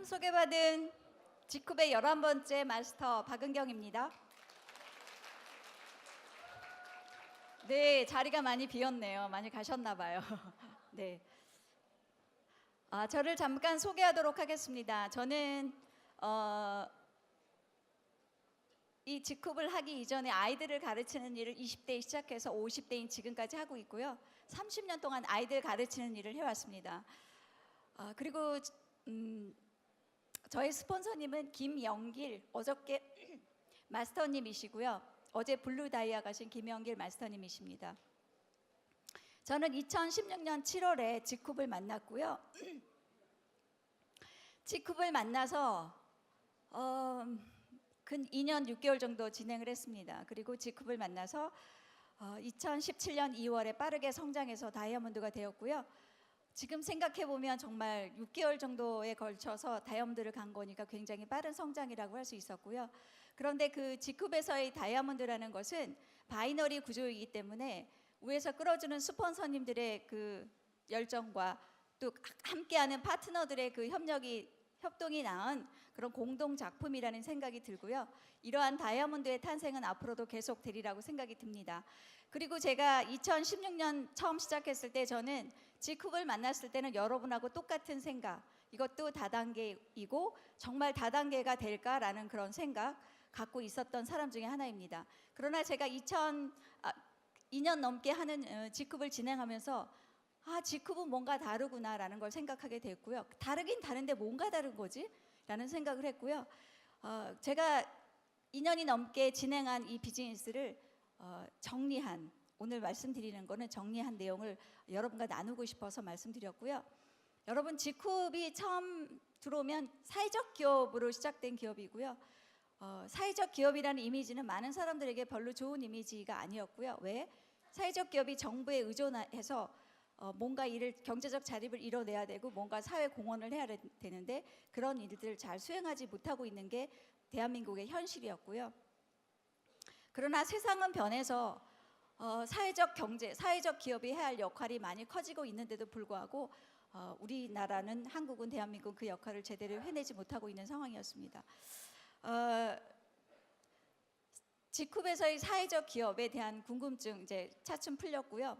소개받은 지쿱의 11번째 마스터 박은경입니다. 네, 자리가 많이 비었네요. 많이 가셨나 봐요. 네. 저를 잠깐 소개하도록 하겠습니다. 저는 이 지쿱을 하기 이전에 아이들을 가르치는 일을 20대에 시작해서 50대인 지금까지 하고 있고요. 30년 동안 아이들 가르치는 일을 해왔습니다. 그리고 저의 스폰서님은 김영길 어저께 마스터님이시고요. 어제 블루 다이아 가신 김영길 마스터님이십니다. 저는 2016년 7월에 지쿱을 만났고요. 지쿱을 만나서 근 2년 6개월 정도 진행을 했습니다. 그리고 지쿱을 만나서 2017년 2월에 빠르게 성장해서 다이아몬드가 되었고요. 지금 생각해보면 정말 6개월 정도에 걸쳐서 다이아몬드를 간 거니까 굉장히 빠른 성장이라고 할 수 있었고요. 그런데 그 지쿱에서의 다이아몬드라는 것은 바이너리 구조이기 때문에 위에서 끌어주는 스폰서님들의 그 열정과 또 함께하는 파트너들의 그 협동이 낳은 그런 공동 작품이라는 생각이 들고요. 이러한 다이아몬드의 탄생은 앞으로도 계속 되리라고 생각이 듭니다. 그리고 제가 2016년 처음 시작했을 때 저는 지쿱을 만났을 때는 여러분하고 똑같은 생각, 이것도 다단계이고 정말 다단계가 될까라는 그런 생각 갖고 있었던 사람 중에 하나입니다. 그러나 제가 2년 넘게 하는 지쿱을 진행하면서 지쿱은 뭔가 다르구나라는 걸 생각하게 됐고요. 다르긴 다른데 뭔가 다른 거지? 라는 생각을 했고요. 제가 2년이 넘게 진행한 이 비즈니스를 정리한, 오늘 말씀드리는 거는 정리한 내용을 여러분과 나누고 싶어서 말씀드렸고요. 여러분, 지쿱이 처음 들어오면 사회적 기업으로 시작된 기업이고요. 사회적 기업이라는 이미지는 많은 사람들에게 별로 좋은 이미지가 아니었고요. 왜? 사회적 기업이 정부에 의존해서 뭔가 경제적 자립을 이뤄내야 되고 뭔가 사회 공헌을 해야 되는데 그런 일들을 잘 수행하지 못하고 있는 게 대한민국의 현실이었고요. 그러나 세상은 변해서 사회적 경제, 사회적 기업이 해야 할 역할이 많이 커지고 있는데도 불구하고 우리나라는, 한국은, 대한민국은 그 역할을 제대로 해내지 못하고 있는 상황이었습니다. 지쿱에서의 사회적 기업에 대한 궁금증 이제 차츰 풀렸고요.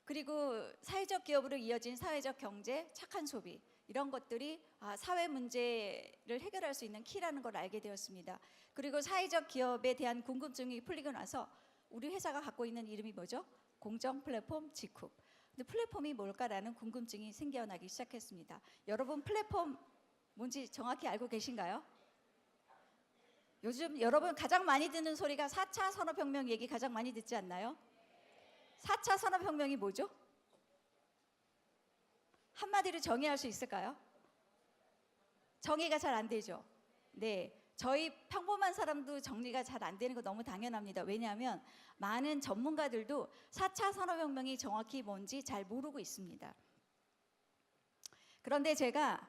그리고 사회적 기업으로 이어진 사회적 경제, 착한 소비, 이런 것들이 사회 문제를 해결할 수 있는 키라는 걸 알게 되었습니다. 그리고 사회적 기업에 대한 궁금증이 풀리고 나서 우리 회사가 갖고 있는 이름이 뭐죠? 공정 플랫폼 지쿱. 근데 플랫폼이 뭘까라는 궁금증이 생겨나기 시작했습니다. 여러분, 플랫폼 뭔지 정확히 알고 계신가요? 요즘 여러분 가장 많이 듣는 소리가 4차 산업혁명 얘기 가장 많이 듣지 않나요? 4차 산업혁명이 뭐죠? 한마디로 정의할 수 있을까요? 정의가 잘 안 되죠. 네, 저희 평범한 사람도 정리가 잘 안 되는 거 너무 당연합니다. 왜냐하면 많은 전문가들도 4차 산업혁명이 정확히 뭔지 잘 모르고 있습니다. 그런데 제가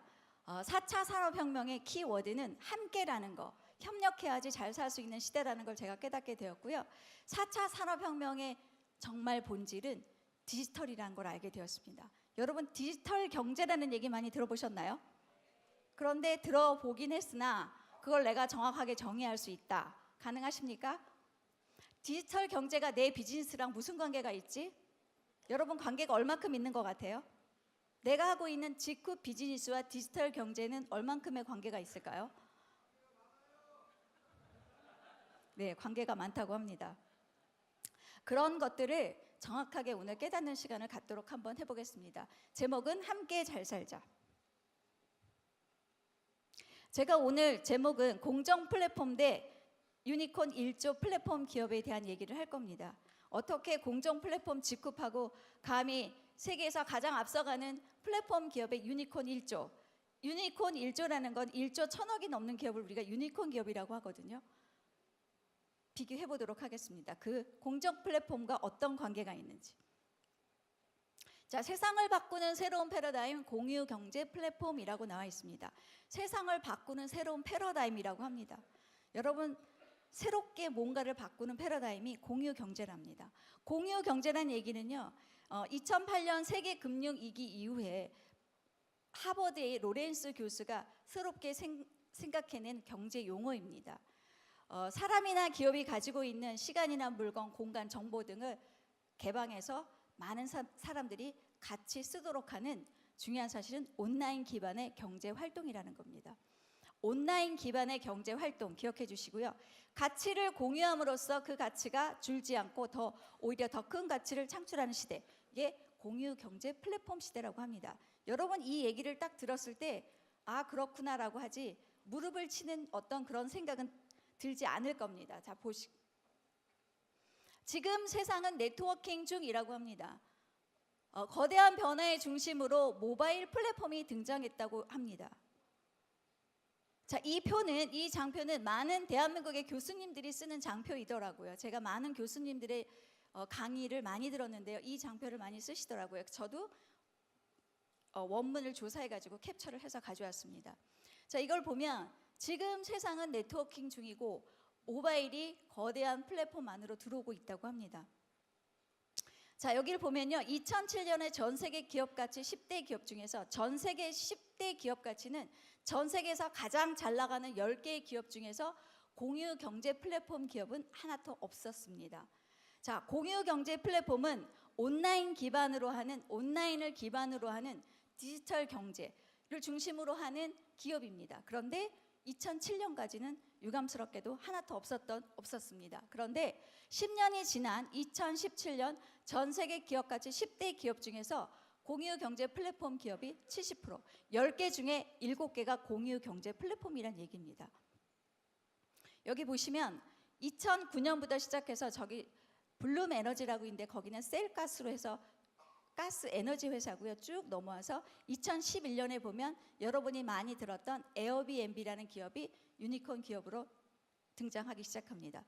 4차 산업혁명의 키워드는 함께라는 거, 협력해야지 잘 살 수 있는 시대라는 걸 제가 깨닫게 되었고요. 4차 산업혁명의 정말 본질은 디지털이라는 걸 알게 되었습니다. 여러분, 디지털 경제라는 얘기 많이 들어보셨나요? 그런데 들어보긴 했으나 그걸 내가 정확하게 정의할 수 있다. 가능하십니까? 디지털 경제가 내 비즈니스랑 무슨 관계가 있지? 여러분, 관계가 얼마큼 있는 것 같아요? 내가 하고 있는 지쿱 비즈니스와 디지털 경제는 얼만큼의 관계가 있을까요? 네, 관계가 많다고 합니다. 그런 것들을 정확하게 오늘 깨닫는 시간을 갖도록 한번 해보겠습니다. 제목은 함께 잘 살자. 제가 오늘 제목은 공정 플랫폼 대 유니콘 1조 플랫폼 기업에 대한 얘기를 할 겁니다. 어떻게 공정 플랫폼 지쿱하고 감히 세계에서 가장 앞서가는 플랫폼 기업의 유니콘 1조. 유니콘 1조라는 건 1조 1,000억이 넘는 기업을 우리가 유니콘 기업이라고 하거든요. 비교해 보도록 하겠습니다. 그 공정 플랫폼과 어떤 관계가 있는지. 자, 세상을 바꾸는 새로운 패러다임 공유 경제 플랫폼이라고 나와 있습니다. 세상을 바꾸는 새로운 패러다임이라고 합니다. 여러분, 새롭게 뭔가를 바꾸는 패러다임이 공유 경제랍니다. 공유 경제란 얘기는요, 2008년 세계 금융 위기 이후에 하버드의 로렌스 교수가 새롭게 생각해낸 경제 용어입니다. 사람이나 기업이 가지고 있는 시간이나 물건, 공간, 정보 등을 개방해서 많은 사람들이 같이 쓰도록 하는 중요한 사실은 온라인 기반의 경제 활동이라는 겁니다. 온라인 기반의 경제 활동 기억해 주시고요. 가치를 공유함으로써 그 가치가 줄지 않고 오히려 더 큰 가치를 창출하는 시대, 이게 공유 경제 플랫폼 시대라고 합니다. 여러분 이 얘기를 딱 들었을 때 아 그렇구나라고 하지 무릎을 치는 어떤 그런 생각은 들지 않을 겁니다. 자 지금 세상은 네트워킹 중이라고 합니다. 거대한 변화의 중심으로 모바일 플랫폼이 등장했다고 합니다. 자, 이 장표는 많은 대한민국의 교수님들이 쓰는 장표이더라고요. 제가 많은 교수님들의 강의를 많이 들었는데요. 이 장표를 많이 쓰시더라고요. 저도 원문을 조사해가지고 캡처를 해서 가져왔습니다. 자, 이걸 보면 지금 세상은 네트워킹 중이고 모바일이 거대한 플랫폼 안으로 들어오고 있다고 합니다. 자, 여기를 보면요. 2007년에 전 세계 기업 가치 10대 기업 중에서 전 세계 10대 기업 가치는 전 세계에서 가장 잘 나가는 10개의 기업 중에서 공유 경제 플랫폼 기업은 하나도 없었습니다. 자, 공유 경제 플랫폼은 온라인을 기반으로 하는 디지털 경제를 중심으로 하는 기업입니다. 그런데 2007년까지는 유감스럽게도 하나도 없었습니다. 그런데 10년이 지난 2017년 전 세계 기업 가치 10대 기업 중에서 공유 경제 플랫폼 기업이 70%, 10개 중에 7개가 공유 경제 플랫폼이란 얘기입니다. 여기 보시면 2009년부터 시작해서 저기 블룸 에너지라고 있는데 거기는 셀가스로 해서 가스 에너지 회사고요. 쭉 넘어와서 2011년에 보면 여러분이 많이 들었던 에어비앤비라는 기업이 유니콘 기업으로 등장하기 시작합니다.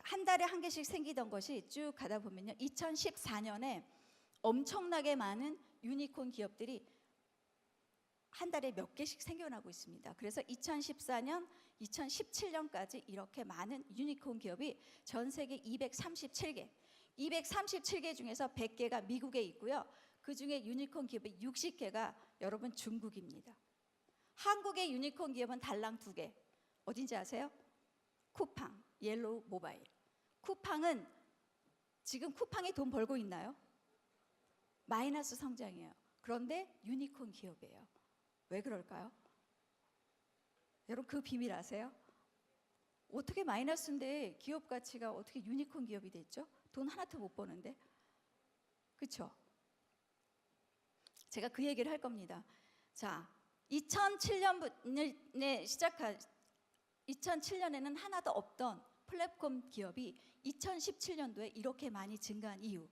한 달에 한 개씩 생기던 것이 쭉 가다 보면요. 2014년에 엄청나게 많은 유니콘 기업들이 한 달에 몇 개씩 생겨나고 있습니다. 그래서 2014년, 2017년까지 이렇게 많은 유니콘 기업이 전 세계 237개 중에서 100개가 미국에 있고요. 그 중에 유니콘 기업이 60개가 여러분 중국입니다. 한국의 유니콘 기업은 달랑 2개. 어딘지 아세요? 쿠팡, 옐로우 모바일. 지금 쿠팡이 돈 벌고 있나요? 마이너스 성장이에요. 그런데 유니콘 기업이에요. 왜 그럴까요? 여러분 그 비밀 아세요? 어떻게 마이너스인데 기업 가치가 어떻게 유니콘 기업이 됐죠? 돈 하나도 못 버는데. 그렇죠? 제가 그 얘기를 할 겁니다. 자, 2007년에는 하나도 없던 플랫폼 기업이 2017년도에 이렇게 많이 증가한 이유,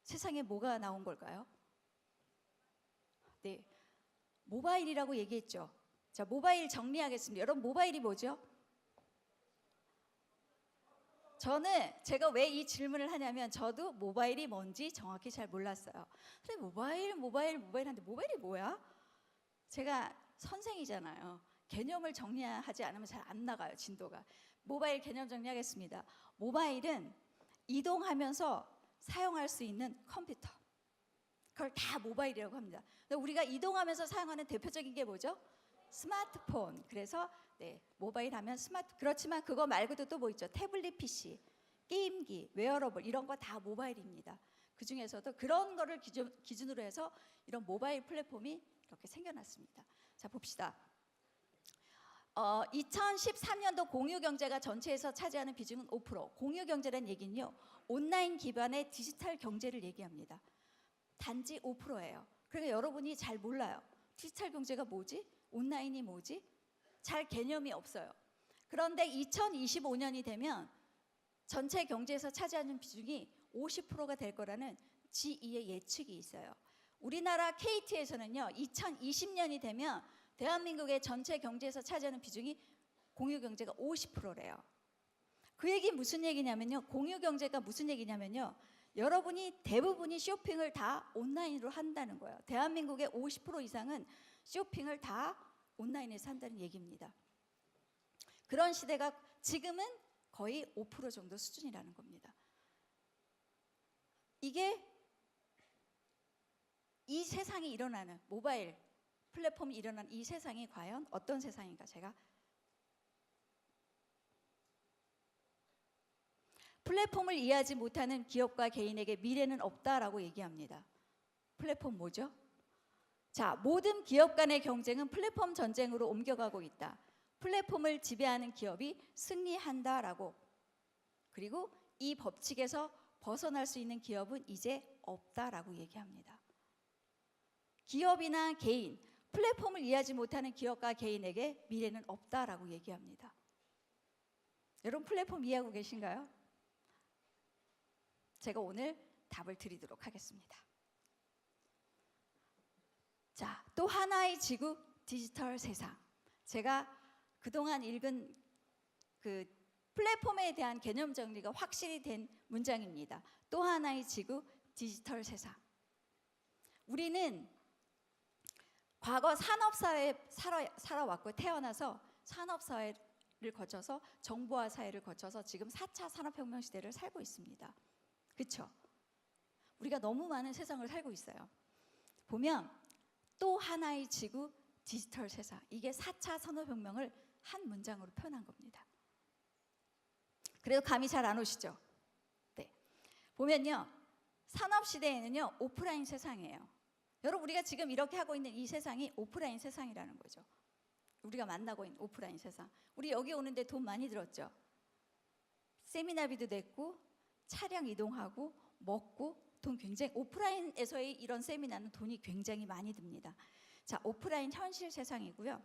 세상에 뭐가 나온 걸까요? 네, 모바일이라고 얘기했죠. 자, 모바일 정리하겠습니다. 여러분 모바일이 뭐죠? 제가 왜 이 질문을 하냐면 저도 모바일이 뭔지 정확히 잘 몰랐어요. 근데 모바일 하는데 모바일이 뭐야? 제가 선생이잖아요. 개념을 정리하지 않으면 잘 안 나가요, 진도가. 모바일 개념 정리하겠습니다. 모바일은 이동하면서 사용할 수 있는 컴퓨터. 그걸 다 모바일이라고 합니다. 우리가 이동하면서 사용하는 대표적인 게 뭐죠? 스마트폰. 그래서 모바일 하면 그렇지만 그거 말고도 또 뭐 있죠? 태블릿 PC, 게임기, 웨어러블 이런 거 다 모바일입니다. 그 중에서도 그런 거를 기준으로 해서 이런 모바일 플랫폼이 이렇게 생겨났습니다. 자, 봅시다. 2013년도 공유경제가 전체에서 차지하는 비중은 5%. 공유경제라는 얘기는요, 온라인 기반의 디지털 경제를 얘기합니다. 단지 5%예요. 그러니까 여러분이 잘 몰라요. 디지털 경제가 뭐지? 온라인이 뭐지? 잘 개념이 없어요. 그런데 2025년이 되면 전체 경제에서 차지하는 비중이 50%가 될 거라는 G2의 예측이 있어요. 우리나라 KT에서는요, 2020년이 되면 대한민국의 전체 경제에서 차지하는 비중이 공유경제가 50%래요. 그 얘기 무슨 얘기냐면요. 공유경제가 무슨 얘기냐면요. 여러분이 대부분이 쇼핑을 다 온라인으로 한다는 거예요. 대한민국의 50% 이상은 쇼핑을 다 온라인에서 한다는 얘기입니다. 그런 시대가 지금은 거의 5% 정도 수준이라는 겁니다. 이게 이 세상이 일어나는 모바일 플랫폼이 일어난 이 세상이 과연 어떤 세상인가? 제가 플랫폼을 이해하지 못하는 기업과 개인에게 미래는 없다라고 얘기합니다. 플랫폼 뭐죠? 자, 모든 기업 간의 경쟁은 플랫폼 전쟁으로 옮겨가고 있다. 플랫폼을 지배하는 기업이 승리한다라고. 그리고 이 법칙에서 벗어날 수 있는 기업은 이제 없다라고 얘기합니다. 기업이나 개인, 플랫폼을 이해하지 못하는 기업과 개인에게 미래는 없다라고 얘기합니다. 여러분 플랫폼 이해하고 계신가요? 제가 오늘 답을 드리도록 하겠습니다. 자, 또 하나의 지구 디지털 세상. 제가 그동안 읽은 그 플랫폼에 대한 개념 정리가 확실히 된 문장입니다. 또 하나의 지구 디지털 세상. 우리는 과거 산업사회에 살아왔고 태어나서 산업사회를 거쳐서 정보화 사회를 거쳐서 지금 4차 산업혁명 시대를 살고 있습니다. 그렇죠? 우리가 너무 많은 세상을 살고 있어요. 보면 또 하나의 지구 디지털 세상. 이게 4차 산업혁명을 한 문장으로 표현한 겁니다. 그래도 감이 잘 안 오시죠? 네. 보면요. 산업시대에는요. 오프라인 세상이에요. 여러분 우리가 지금 이렇게 하고 있는 이 세상이 오프라인 세상이라는 거죠. 우리가 만나고 있는 오프라인 세상. 우리 여기 오는데 돈 많이 들었죠? 세미나비도 냈고 차량 이동하고 먹고 돈 굉장히 오프라인에서의 이런 세미나는 돈이 굉장히 많이 듭니다. 자, 오프라인 현실 세상이고요.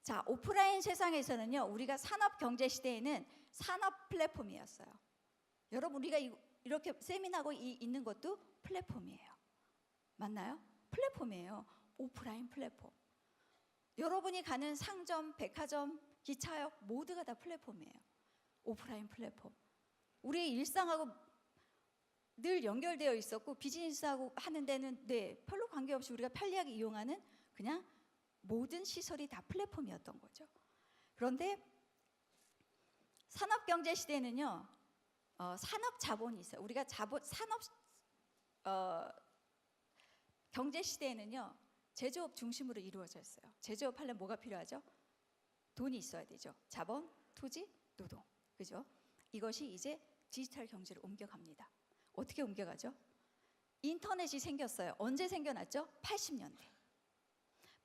자, 오프라인 세상에서는요. 우리가 산업 경제 시대에는 산업 플랫폼이었어요. 여러분 우리가 이렇게 세미나하고 있는 것도 플랫폼이에요. 맞나요? 플랫폼이에요. 오프라인 플랫폼. 여러분이 가는 상점, 백화점, 기차역 모두가 다 플랫폼이에요. 오프라인 플랫폼. 우리의 일상하고 늘 연결되어 있었고 비즈니스하고 하는 데는 별로 관계없이 우리가 편리하게 이용하는 그냥 모든 시설이 다 플랫폼이었던 거죠. 그런데 산업경제 시대에는요. 산업 자본이 있어요. 우리가 산업 경제 시대에는요. 제조업 중심으로 이루어져 있어요. 제조업 하려면 뭐가 필요하죠? 돈이 있어야 되죠. 자본, 토지, 노동. 그죠? 이것이 이제 디지털 경제로 옮겨갑니다. 어떻게 옮겨가죠? 인터넷이 생겼어요. 언제 생겨났죠? 80년대.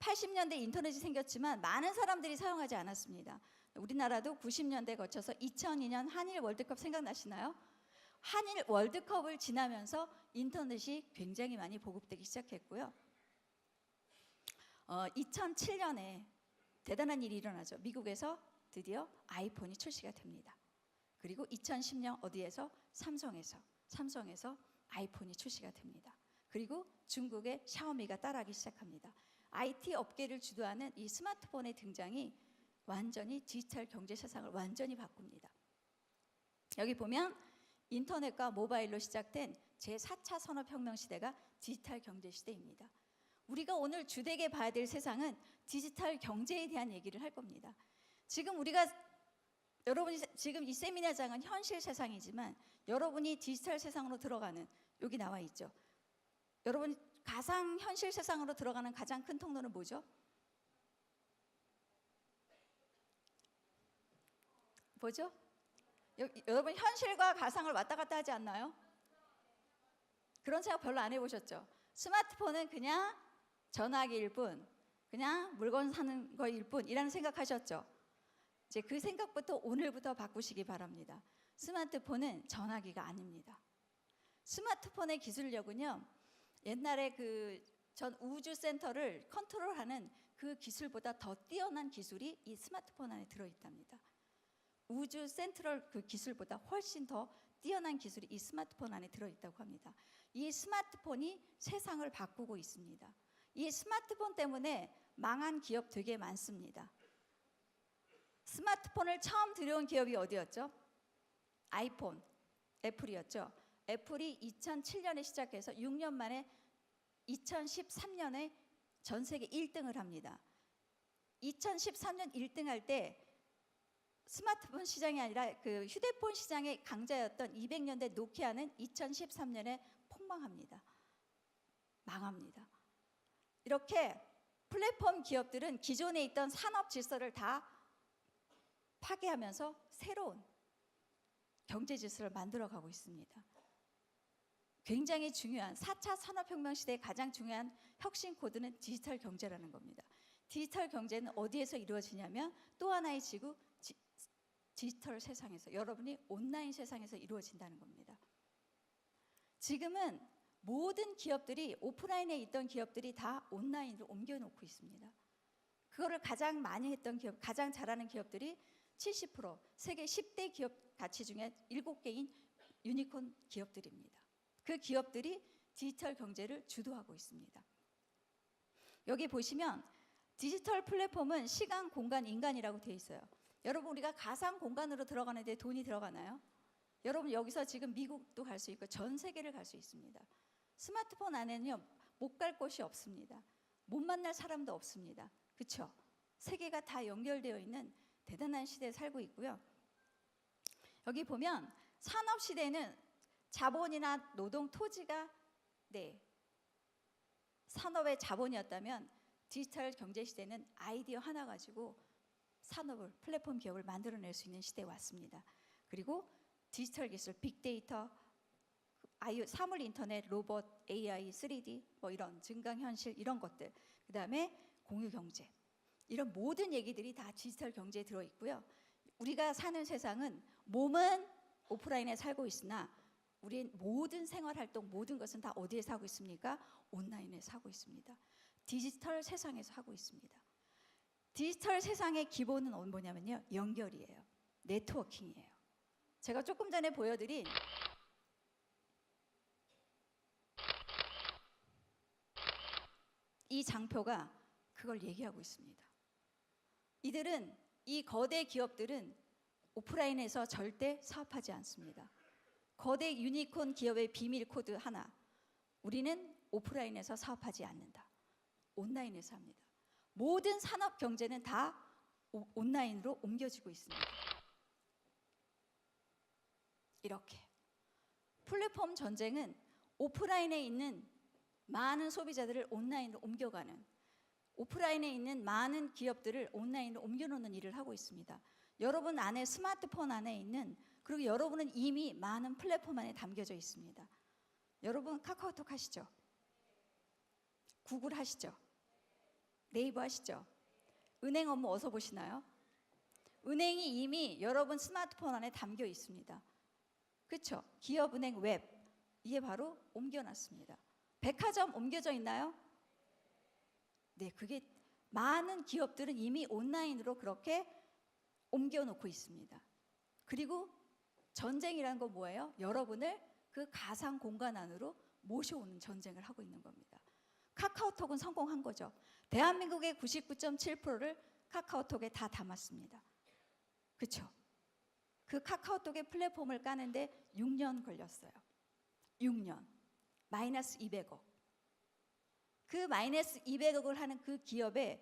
80년대 인터넷이 생겼지만 많은 사람들이 사용하지 않았습니다. 우리나라도 90년대 거쳐서 2002년 한일 월드컵 생각나시나요? 한일 월드컵을 지나면서 인터넷이 굉장히 많이 보급되기 시작했고요. 2007년에 대단한 일이 일어나죠. 미국에서 드디어 아이폰이 출시가 됩니다. 그리고 2010년 어디에서? 삼성에서 아이폰이 출시가 됩니다. 그리고 중국의 샤오미가 따라하기 시작합니다. IT 업계를 주도하는 이 스마트폰의 등장이 완전히 디지털 경제 세상을 완전히 바꿉니다. 여기 보면 인터넷과 모바일로 시작된 제4차 산업혁명 시대가 디지털 경제 시대입니다. 우리가 오늘 주되게 봐야 될 세상은 디지털 경제에 대한 얘기를 할 겁니다. 여러분이 지금 이 세미나장은 현실 세상이지만 여러분이 디지털 세상으로 들어가는 여기 나와 있죠. 여러분 가상 현실 세상으로 들어가는 가장 큰 통로는 뭐죠? 뭐죠? 여러분 현실과 가상을 왔다 갔다 하지 않나요? 그런 생각 별로 안 해보셨죠? 스마트폰은 그냥 전화기일 뿐, 그냥 물건 사는 거일 뿐이라는 생각하셨죠? 이제 그 생각부터 오늘부터 바꾸시기 바랍니다. 스마트폰은 전화기가 아닙니다. 스마트폰의 기술력은요, 옛날에 전 우주센터를 컨트롤하는 그 기술보다 더 뛰어난 기술이 이 스마트폰 안에 들어있답니다. 우주 센트럴 그 기술보다 훨씬 더 뛰어난 기술이 이 스마트폰 안에 들어있다고 합니다. 이 스마트폰이 세상을 바꾸고 있습니다. 이 스마트폰 때문에 망한 기업 되게 많습니다. 스마트폰을 처음 들여온 기업이 어디였죠? 아이폰, 애플이었죠. 애플이 2007년에 시작해서 6년 만에 2013년에 전 세계 1등을 합니다. 2013년 1등 할 때 스마트폰 시장이 아니라 그 휴대폰 시장의 강자였던 200년대 노키아는 2013년에 폭망합니다. 망합니다. 이렇게 플랫폼 기업들은 기존에 있던 산업 질서를 다 파괴하면서 새로운 경제 질서를 만들어가고 있습니다. 굉장히 중요한 4차 산업혁명 시대의 가장 중요한 혁신 코드는 디지털 경제라는 겁니다. 디지털 경제는 어디에서 이루어지냐면 또 하나의 지구, 디지털 세상에서, 여러분이 온라인 세상에서 이루어진다는 겁니다. 지금은 모든 기업들이, 오프라인에 있던 기업들이 다 온라인으로 옮겨놓고 있습니다. 그거를 가장 많이 했던 기업, 가장 잘하는 기업들이 70%, 세계 10대 기업 가치 중에 7개인 유니콘 기업들입니다. 그 기업들이 디지털 경제를 주도하고 있습니다. 여기 보시면 디지털 플랫폼은 시간, 공간, 인간이라고 되어 있어요. 여러분, 우리가 가상 공간으로 들어가는데 돈이 들어가나요? 여러분, 여기서 지금 미국도 갈 수 있고 전 세계를 갈 수 있습니다. 스마트폰 안에는요, 못 갈 곳이 없습니다. 못 만날 사람도 없습니다. 그렇죠? 세계가 다 연결되어 있는 대단한 시대에 살고 있고요. 여기 보면 산업 시대는 자본이나 노동, 토지가 산업의 자본이었다면 디지털 경제 시대는 아이디어 하나 가지고 산업을, 플랫폼 기업을 만들어낼 수 있는 시대에 왔습니다. 그리고 디지털 기술, 빅데이터, 사물 인터넷, 로봇, AI, 3D, 뭐 이런 증강현실 이런 것들, 그 다음에 공유 경제, 이런 모든 얘기들이 다 디지털 경제에 들어있고요. 우리가 사는 세상은 몸은 오프라인에 살고 있으나 우리 모든 생활활동, 모든 것은 다 어디에 사고 있습니까? 온라인에 사고 있습니다. 디지털 세상에서 하고 있습니다. 디지털 세상의 기본은 뭐냐면요, 연결이에요. 네트워킹이에요. 제가 조금 전에 보여드린 이 장표가 그걸 얘기하고 있습니다. 이들은, 이 거대 기업들은 오프라인에서 절대 사업하지 않습니다. 거대 유니콘 기업의 비밀 코드 하나, 우리는 오프라인에서 사업하지 않는다. 온라인에서 합니다. 모든 산업 경제는 다 온라인으로 옮겨지고 있습니다. 이렇게 플랫폼 전쟁은 오프라인에 있는 많은 소비자들을 온라인으로 옮겨가는, 오프라인에 있는 많은 기업들을 온라인으로 옮겨놓는 일을 하고 있습니다. 여러분 안에, 스마트폰 안에 있는, 그리고 여러분은 이미 많은 플랫폼 안에 담겨져 있습니다. 여러분 카카오톡 하시죠? 구글 하시죠? 네이버 하시죠? 은행 업무 어디서 보시나요? 은행이 이미 여러분 스마트폰 안에 담겨 있습니다. 그렇죠? 기업은행 웹, 이게 바로 옮겨놨습니다. 백화점 옮겨져 있나요? 네, 그게 많은 기업들은 이미 온라인으로 그렇게 옮겨놓고 있습니다. 그리고 전쟁이라는 건 뭐예요? 여러분을 그 가상 공간 안으로 모셔오는 전쟁을 하고 있는 겁니다. 카카오톡은 성공한 거죠. 대한민국의 99.7%를 카카오톡에 다 담았습니다. 그렇죠? 그 카카오톡의 플랫폼을 까는데 6년 걸렸어요. 6년. 마이너스 200억. 그 마이너스 200억을 하는 그 기업에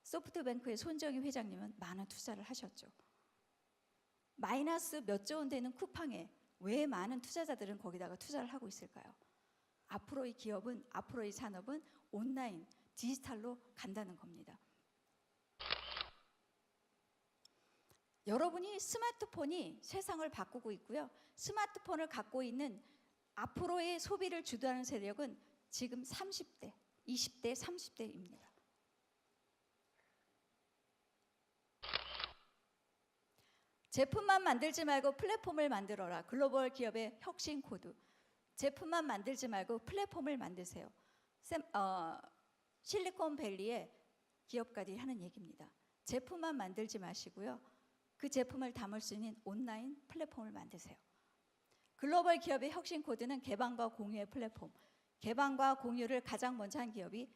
소프트뱅크의 손정희 회장님은 많은 투자를 하셨죠. 마이너스 몇 조 원 되는 쿠팡에 왜 많은 투자자들은 거기다가 투자를 하고 있을까요? 앞으로 이 기업은, 앞으로 이 산업은 온라인, 디지털로 간다는 겁니다. 여러분이, 스마트폰이 세상을 바꾸고 있고요. 스마트폰을 갖고 있는 앞으로의 소비를 주도하는 세력은 지금 30대, 20대, 30대입니다. 제품만 만들지 말고 플랫폼을 만들어라. 글로벌 기업의 혁신 코드. 제품만 만들지 말고 플랫폼을 만드세요. 실리콘밸리의 기업가들이 하는 얘기입니다. 제품만 만들지 마시고요. 그 제품을 담을 수 있는 온라인 플랫폼을 만드세요. 글로벌 기업의 혁신 코드는 개방과 공유의 플랫폼. 개방과 공유를 가장 먼저 한 기업이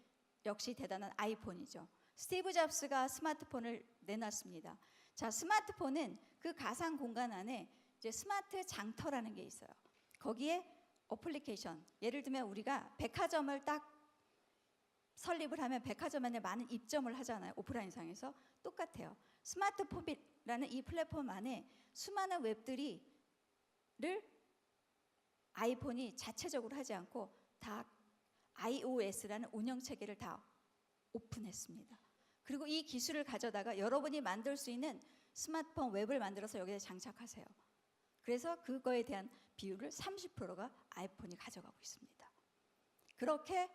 역시 대단한 아이폰이죠. 스티브 잡스가 스마트폰을 내놨습니다. 자, 스마트폰은 그 가상 공간 안에 이제 스마트 장터라는 게 있어요. 거기에 어플리케이션, 예를 들면 우리가 백화점을 딱 설립을 하면 백화점 안에 많은 입점을 하잖아요. 오프라인상에서 똑같아요. 스마트폰이라는 이 플랫폼 안에 수많은 웹들을 아이폰이 자체적으로 하지 않고 다 iOS라는 운영 체계를 다 오픈했습니다. 그리고 이 기술을 가져다가 여러분이 만들 수 있는 스마트폰 웹을 만들어서 여기에 장착하세요. 그래서 그거에 대한 비율을 30%가 아이폰이 가져가고 있습니다. 그렇게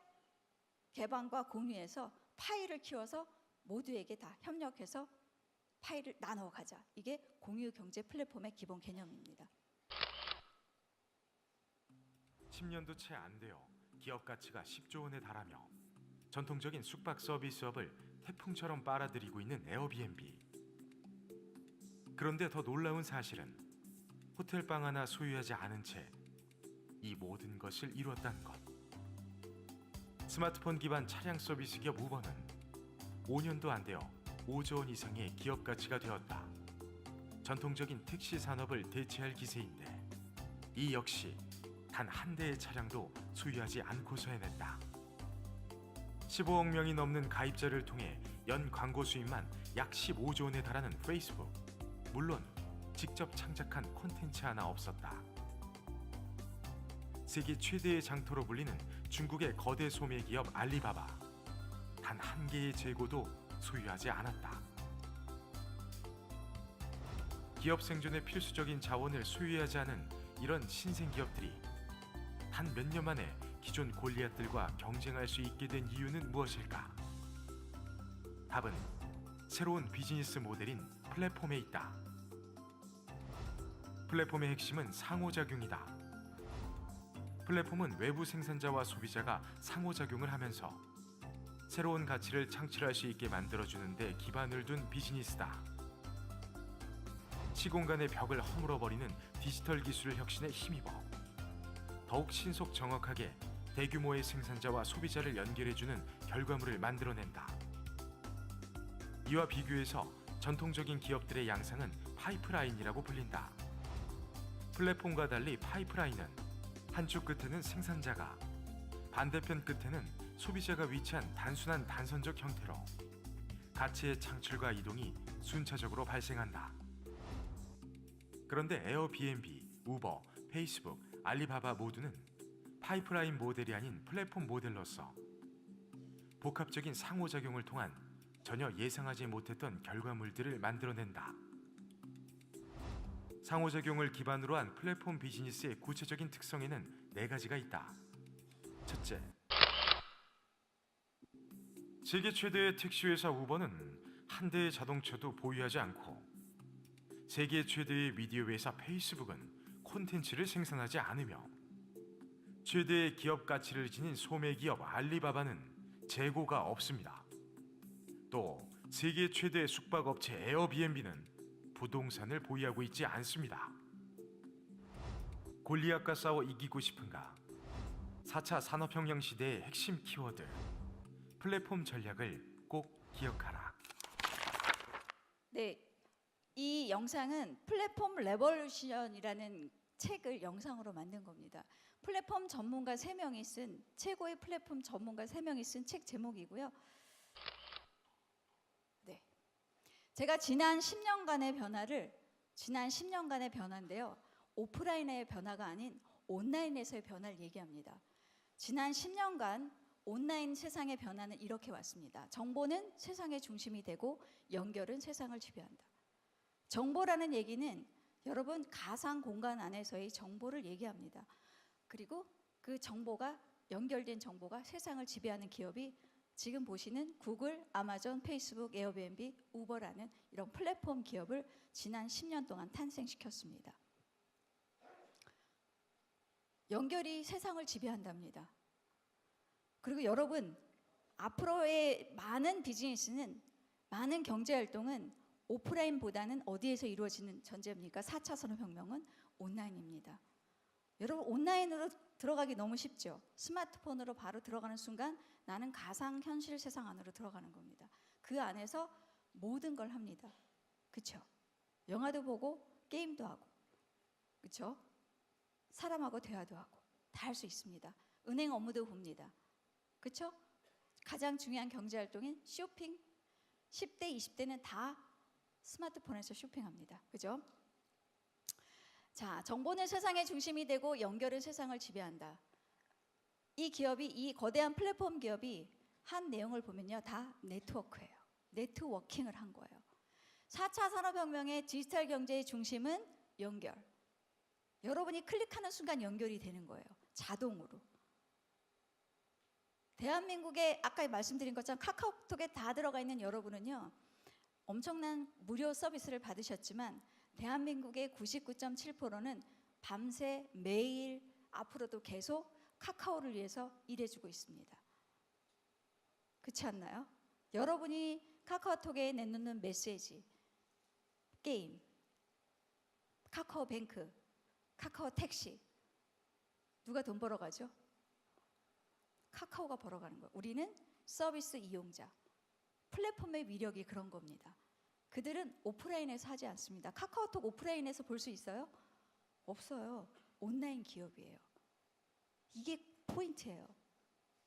개방과 공유해서 파일을 키워서 모두에게 다 협력해서 파일을 나눠 가자. 이게 공유 경제 플랫폼의 기본 개념입니다. 10년도 채 안 되어 기업 가치가 10조 원에 달하며 전통적인 숙박 서비스업을 태풍처럼 빨아들이고 있는 에어비앤비. 그런데 더 놀라운 사실은 호텔방 하나 소유하지 않은 채 이 모든 것을 이루었다는 것. 스마트폰 기반 차량 서비스 기업 우버는 5년도 안 되어 5조 원 이상의 기업 가치가 되었다. 전통적인 택시 산업을 대체할 기세인데 이 역시 단 한 대의 차량도 소유하지 않고서 해냈다. 15억 명이 넘는 가입자를 통해 연 광고 수입만 약 15조 원에 달하는 페이스북. 물론 직접 창작한 콘텐츠 하나 없었다. 세계 최대의 장터로 불리는 중국의 거대 소매 기업 알리바바. 단 한 개의 재고도 소유하지 않았다. 기업 생존에 필수적인 자원을 소유하지 않은 이런 신생 기업들이 단 몇 년 만에 기존 골리앗들과 경쟁할 수 있게 된 이유는 무엇일까? 답은 새로운 비즈니스 모델인 플랫폼에 있다. 플랫폼의 핵심은 상호작용이다. 플랫폼은 외부 생산자와 소비자가 상호작용을 하면서 새로운 가치를 창출할 수 있게 만들어주는 데 기반을 둔 비즈니스다. 시공간의 벽을 허물어버리는 디지털 기술을 혁신에 힘입어 더욱 신속 정확하게 대규모의 생산자와 소비자를 연결해주는 결과물을 만들어낸다. 이와 비교해서 전통적인 기업들의 양상은 파이프라인이라고 불린다. 플랫폼과 달리 파이프라인은 한쪽 끝에는 생산자가, 반대편 끝에는 소비자가 위치한 단순한 단선적 형태로 가치의 창출과 이동이 순차적으로 발생한다. 그런데 에어비앤비, 우버, 페이스북, 알리바바 모두는 파이프라인 모델이 아닌 플랫폼 모델로서 복합적인 상호작용을 통한 전혀 예상하지 못했던 결과물들을 만들어낸다. 상호작용을 기반으로 한 플랫폼 비즈니스의 구체적인 특성에는 4가지가 있다. 첫째, 세계 최대의 택시회사 우버는 한 대의 자동차도 보유하지 않고 세계 최대의 미디어 회사 페이스북은 콘텐츠를 생산하지 않으며 최대의 기업 가치를 지닌 소매 기업 알리바바는 재고가 없습니다. 또 세계 최대의 숙박업체 에어비앤비는 부동산을 보유하고 있지 않습니다. 골리앗과 싸워 이기고 싶은가? 4차 산업혁명 시대의 핵심 키워드 플랫폼 전략을 꼭 기억하라. 네, 이 영상은 플랫폼 레볼루션이라는 책을 영상으로 만든 겁니다. 플랫폼 전문가 3명이 쓴 최고의 플랫폼 전문가 3명이 쓴 책 제목이고요. 네, 제가 지난 10년간의 변화인데요. 오프라인의 변화가 아닌 온라인에서의 변화를 얘기합니다. 지난 10년간 온라인 세상의 변화는 이렇게 왔습니다. 정보는 세상의 중심이 되고 연결은 세상을 지배한다. 정보라는 얘기는 여러분 가상 공간 안에서의 정보를 얘기합니다. 그리고 그 정보가 연결된 정보가 세상을 지배하는 기업이 지금 보시는 구글, 아마존, 페이스북, 에어비앤비, 우버라는 이런 플랫폼 기업을 지난 10년 동안 탄생시켰습니다. 연결이 세상을 지배한답니다. 그리고 여러분, 앞으로의 많은 비즈니스는, 많은 경제활동은 오프라인보다는 어디에서 이루어지는 전제입니까? 4차 산업혁명은 온라인입니다. 여러분, 온라인으로 들어가기 너무 쉽죠? 스마트폰으로 바로 들어가는 순간 나는 가상현실 세상 안으로 들어가는 겁니다. 그 안에서 모든 걸 합니다. 그렇죠? 영화도 보고 게임도 하고, 그렇죠? 사람하고 대화도 하고 다 할 수 있습니다. 은행 업무도 봅니다. 그렇죠? 가장 중요한 경제활동인 쇼핑, 10대, 20대는 다 스마트폰에서 쇼핑합니다. 그죠? 자, 정보는 세상의 중심이 되고 연결은 세상을 지배한다. 이 기업이, 이 거대한 플랫폼 기업이 한 내용을 보면요, 다 네트워크예요. 네트워킹을 한 거예요. 4차 산업혁명의 디지털 경제의 중심은 연결. 여러분이 클릭하는 순간 연결이 되는 거예요. 자동으로. 대한민국에 아까 말씀드린 것처럼 카카오톡에 다 들어가 있는 여러분은요, 엄청난 무료 서비스를 받으셨지만 대한민국의 99.7%는 밤새 매일 앞으로도 계속 카카오를 위해서 일해주고 있습니다. 그렇지 않나요? 여러분이 카카오톡에 내놓는 메시지, 게임, 카카오뱅크, 카카오 택시, 누가 돈 벌어가죠? 카카오가 벌어가는 거예요. 우리는 서비스 이용자. 플랫폼의 위력이 그런 겁니다. 그들은 오프라인에서 하지 않습니다. 카카오톡 오프라인에서 볼 수 있어요? 없어요. 온라인 기업이에요. 이게 포인트예요.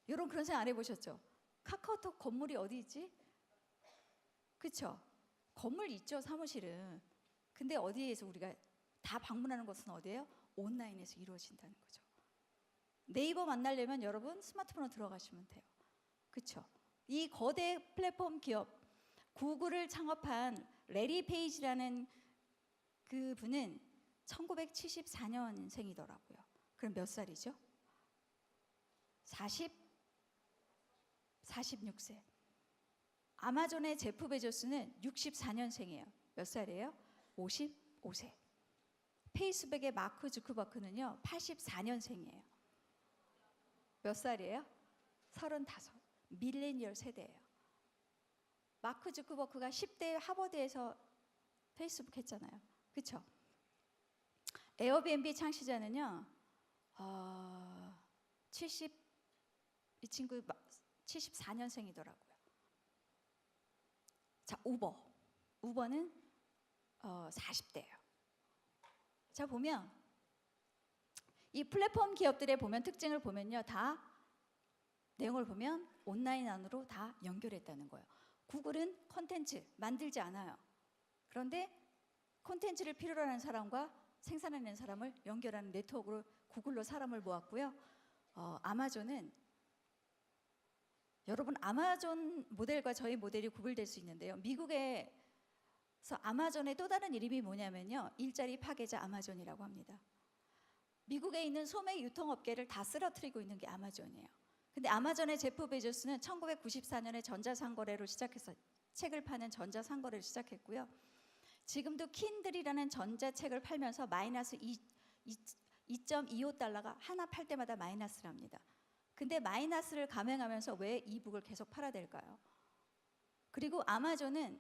여러분 그런 생각 안 해보셨죠? 카카오톡 건물이 어디 있지? 그쵸? 건물 있죠, 사무실은. 근데 어디에서 우리가 다 방문하는 것은 어디예요? 온라인에서 이루어진다는 거죠. 네이버 만나려면 여러분 스마트폰으로 들어가시면 돼요. 그쵸? 이 거대 플랫폼 기업, 구글을 창업한 레리 페이지라는 그 분은 1974년생이더라고요. 그럼 몇 살이죠? 46세. 아마존의 제프 베조스는 64년생이에요. 몇 살이에요? 55세. 페이스북의 마크 주크버크는요 84년생이에요. 몇 살이에요? 35. 밀레니얼 세대예요. 마크 주크버크가 10대 하버드에서 페이스북 했잖아요. 그렇죠? 에어비앤비 창시자는요 이 친구 74년생이더라고요. 자, 우버는 40대예요. 자, 보면 이 플랫폼 기업들의 특징을 보면요, 다 내용을 보면 온라인 안으로 다 연결했다는 거예요. 구글은 콘텐츠 만들지 않아요. 그런데 콘텐츠를 필요로 하는 사람과 생산하는 사람을 연결하는 네트워크로 구글로 사람을 모았고요. 아마존은 여러분 아마존 모델과 저희 모델이 구분될 수 있는데요. 미국에서 아마존의 또 다른 이름이 뭐냐면요, 일자리 파괴자 아마존이라고 합니다. 미국에 있는 소매 유통업계를 다 쓰러뜨리고 있는 게 아마존이에요. 근데 아마존의 제프 베조스는 1994년에 전자상거래로 시작해서 책을 파는 전자상거래를 시작했고요. 지금도 킨들이라는 전자책을 팔면서 마이너스 2.25달러가 하나 팔 때마다 마이너스를 합니다. 근데 마이너스를 감행하면서 왜 이북을 계속 팔아야 될까요? 그리고 아마존은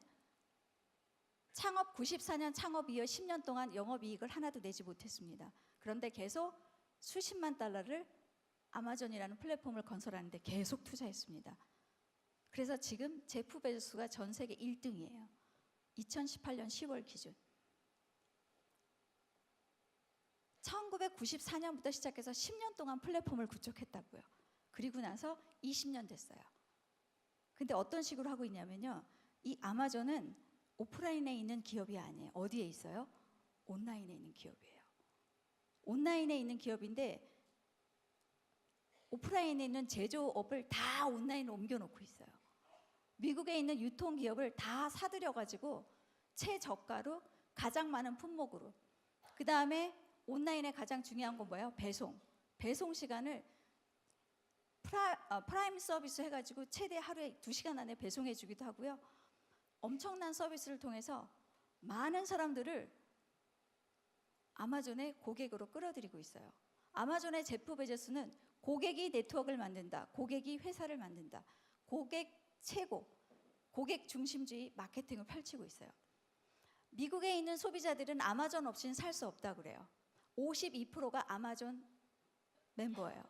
창업 94년 창업 이후 10년 동안 영업이익을 하나도 내지 못했습니다. 그런데 계속 수십만 달러를 아마존이라는 플랫폼을 건설하는데 계속 투자했습니다. 그래서 지금 제프 베조스가 전 세계 1등이에요. 2018년 10월 기준. 1994년부터 시작해서 10년 동안 플랫폼을 구축했다고요. 그리고 나서 20년 됐어요. 근데 어떤 식으로 하고 있냐면요, 이 아마존은 오프라인에 있는 기업이 아니에요. 어디에 있어요? 온라인에 있는 기업이에요. 온라인에 있는 기업인데 오프라인에 있는 제조업을 다 온라인으로 옮겨놓고 있어요. 미국에 있는 유통기업을 다 사들여가지고 최저가로 가장 많은 품목으로, 그 다음에 온라인에 가장 중요한 건 뭐예요? 배송 시간을 프라임 서비스 해가지고 최대 하루에 2시간 안에 배송해 주기도 하고요. 엄청난 서비스를 통해서 많은 사람들을 아마존의 고객으로 끌어들이고 있어요. 아마존의 제프 베조스는 고객이 네트워크를 만든다, 고객이 회사를 만든다, 고객 최고, 고객 중심주의 마케팅을 펼치고 있어요. 미국에 있는 소비자들은 아마존 없이는 살 수 없다고 그래요. 52%가 아마존 멤버예요.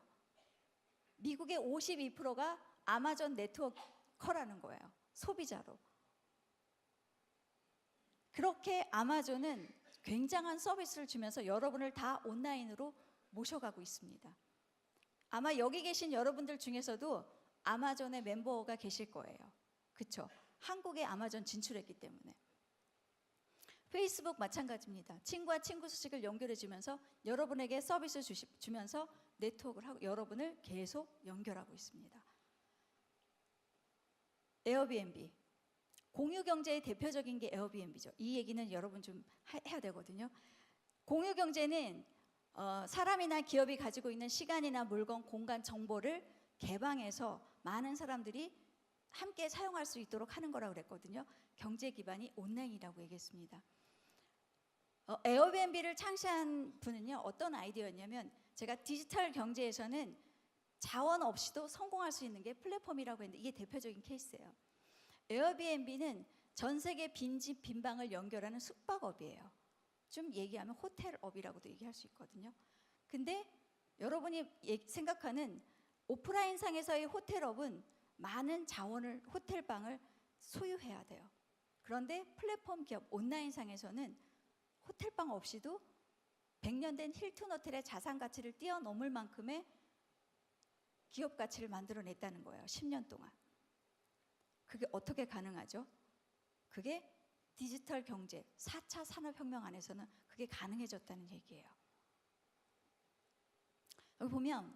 미국의 52%가 아마존 네트워커라는 거예요. 소비자로. 그렇게 아마존은 굉장한 서비스를 주면서 여러분을 다 온라인으로 모셔가고 있습니다. 아마 여기 계신 여러분들 중에서도 아마존의 멤버가 계실 거예요. 그렇죠? 한국에 아마존 진출했기 때문에. 페이스북 마찬가지입니다. 친구와 친구 수식을 연결해 주면서 여러분에게 서비스 주면서 네트워크를 하고 여러분을 계속 연결하고 있습니다. 에어비앤비. 공유 경제의 대표적인 게 에어비앤비죠. 이 얘기는 여러분 좀 해야 되거든요. 공유 경제는 사람이나 기업이 가지고 있는 시간이나 물건, 공간, 정보를 개방해서 많은 사람들이 함께 사용할 수 있도록 하는 거라고 그랬거든요. 경제 기반이 온라인이라고 얘기했습니다. 에어비앤비를 창시한 분은요, 어떤 아이디어였냐면, 제가 디지털 경제에서는 자원 없이도 성공할 수 있는 게 플랫폼이라고 했는데, 이게 대표적인 케이스예요. 에어비앤비는 전 세계 빈집 빈방을 연결하는 숙박업이에요. 좀 얘기하면 호텔업이라고도 얘기할 수 있거든요. 근데 여러분이 생각하는 오프라인 상에서의 호텔업은 많은 자원을, 호텔방을 소유해야 돼요. 그런데 플랫폼 기업 온라인 상에서는 호텔방 없이도 100년 된 힐튼 호텔의 자산 가치를 뛰어넘을 만큼의 기업 가치를 만들어냈다는 거예요. 10년 동안. 그게 어떻게 가능하죠? 그게 디지털 경제, 4차 산업혁명 안에서는 그게 가능해졌다는 얘기예요. 여기 보면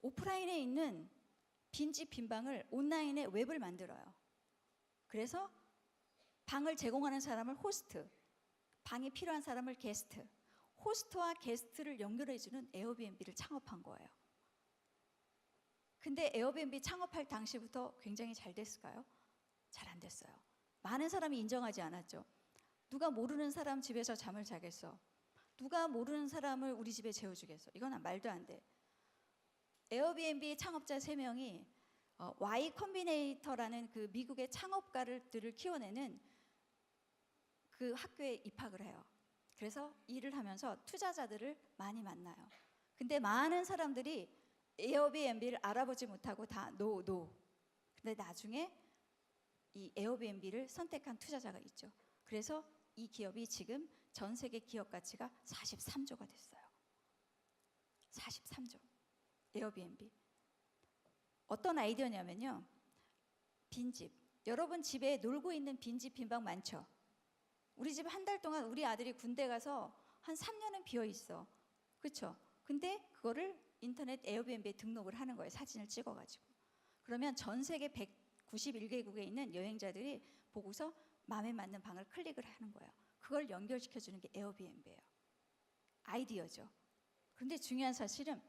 오프라인에 있는 빈집 빈방을 온라인에 웹을 만들어요. 그래서 방을 제공하는 사람을 호스트, 방이 필요한 사람을 게스트, 호스트와 게스트를 연결해주는 에어비앤비를 창업한 거예요. 근데 에어비앤비 창업할 당시부터 굉장히 잘 됐을까요? 잘 안 됐어요. 많은 사람이 인정하지 않았죠. 누가 모르는 사람 집에서 잠을 자겠어? 누가 모르는 사람을 우리 집에 재워주겠어? 이건 말도 안 돼. 에어비앤비 창업자 3명이 Y 컴비네이터라는 그 미국의 창업가들을 키워내는 그 학교에 입학을 해요. 그래서 일을 하면서 투자자들을 많이 만나요. 근데 많은 사람들이 에어비앤비를 알아보지 못하고 다 노. 근데 나중에 이 에어비앤비를 선택한 투자자가 있죠. 그래서 이 기업이 지금 전 세계 기업 가치가 43조가 됐어요. 43조. 에어비앤비. 어떤 아이디어냐면요. 빈집. 여러분 집에 놀고 있는 빈집 빈방 많죠? 우리 집 한 달 동안 우리 아들이 군대 가서 한 3년은 비어 있어. 그렇죠? 근데 그거를 인터넷 에어비앤비에 등록을 하는 거예요. 사진을 찍어가지고. 그러면 전 세계 191개국에 있는 여행자들이 보고서 마음에 맞는 방을 클릭을 하는 거예요. 그걸 연결시켜주는 게 에어비앤비예요. 아이디어죠. 그런데 중요한 사실은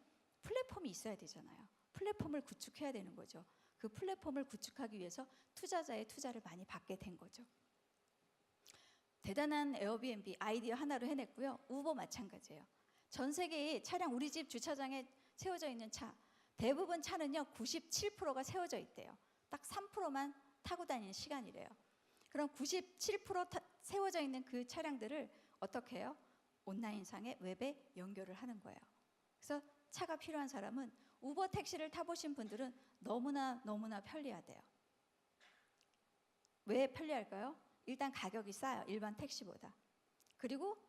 플랫폼이 있어야 되잖아요. 플랫폼을 구축해야 되는 거죠. 그 플랫폼을 구축하기 위해서 투자자의 투자를 많이 받게 된 거죠. 대단한 에어비앤비 아이디어 하나로 해냈고요. 우버 마찬가지예요. 전 세계의 차량, 우리 집 주차장에 세워져 있는 차, 대부분 차는요 97%가 세워져 있대요. 딱 3%만 타고 다니는 시간이래요. 그럼 97% 세워져 있는 그 차량들을 어떻게 해요? 온라인상의 웹에 연결을 하는 거예요. 그래서 차가 필요한 사람은 우버 택시를 타보신 분들은 너무나 편리하대요. 왜 편리할까요? 일단 가격이 싸요. 일반 택시보다. 그리고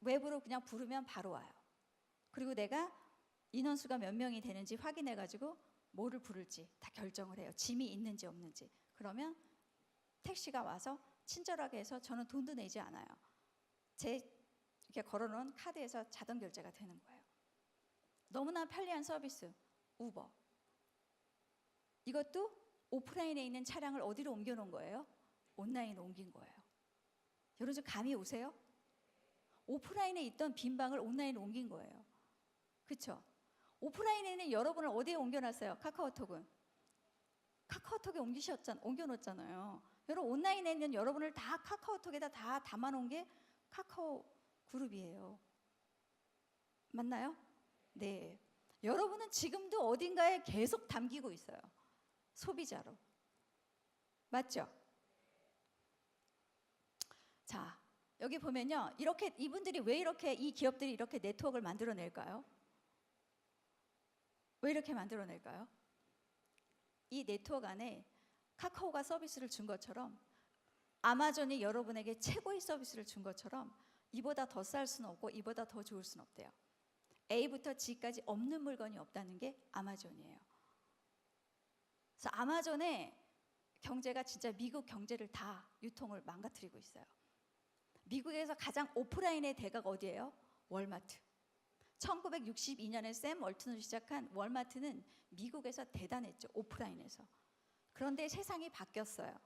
웹으로 그냥 부르면 바로 와요. 그리고 내가 인원수가 몇 명이 되는지 확인해가지고 뭐를 부를지 다 결정을 해요. 짐이 있는지 없는지. 그러면 택시가 와서 친절하게 해서 저는 돈도 내지 않아요. 제 이렇게 걸어놓은 카드에서 자동 결제가 되는 거예요. 너무나 편리한 서비스, 우버. 이것도 오프라인에 있는 차량을 어디로 옮겨놓은 거예요? 온라인으로 옮긴 거예요. 여러분 좀 감이 오세요? 오프라인에 있던 빈방을 온라인으로 옮긴 거예요. 그렇죠? 오프라인에 있는 여러분을 어디에 옮겨놨어요? 카카오톡은. 카카오톡에 옮겨놓았잖아요. 여러분 온라인에 있는 여러분을 다 카카오톡에다 다 담아놓은 게 카카오 그룹이에요. 맞나요? 네. 여러분은 지금도 어딘가에 계속 담기고 있어요. 소비자로. 맞죠? 자, 여기 보면요. 이렇게 이분들이 왜 이렇게 이 기업들이 이렇게 네트워크를 만들어낼까요? 왜 이렇게 만들어낼까요? 이 네트워크 안에 카카오가 서비스를 준 것처럼 아마존이 여러분에게 최고의 서비스를 준 것처럼 이보다 더 쌀 수는 없고 이보다 더 좋을 수는 없대요. A부터 G까지 없는 물건이 없다는 게 아마존이에요. 그래서 아마존의 경제가 진짜 미국 경제를 다 유통을 망가뜨리고 있어요. 미국에서 가장 오프라인의 대가가 어디예요? 월마트. 1962년에 샘 월튼으로 시작한 월마트는 미국에서 대단했죠. 오프라인에서. 그런데 세상이 바뀌었어요.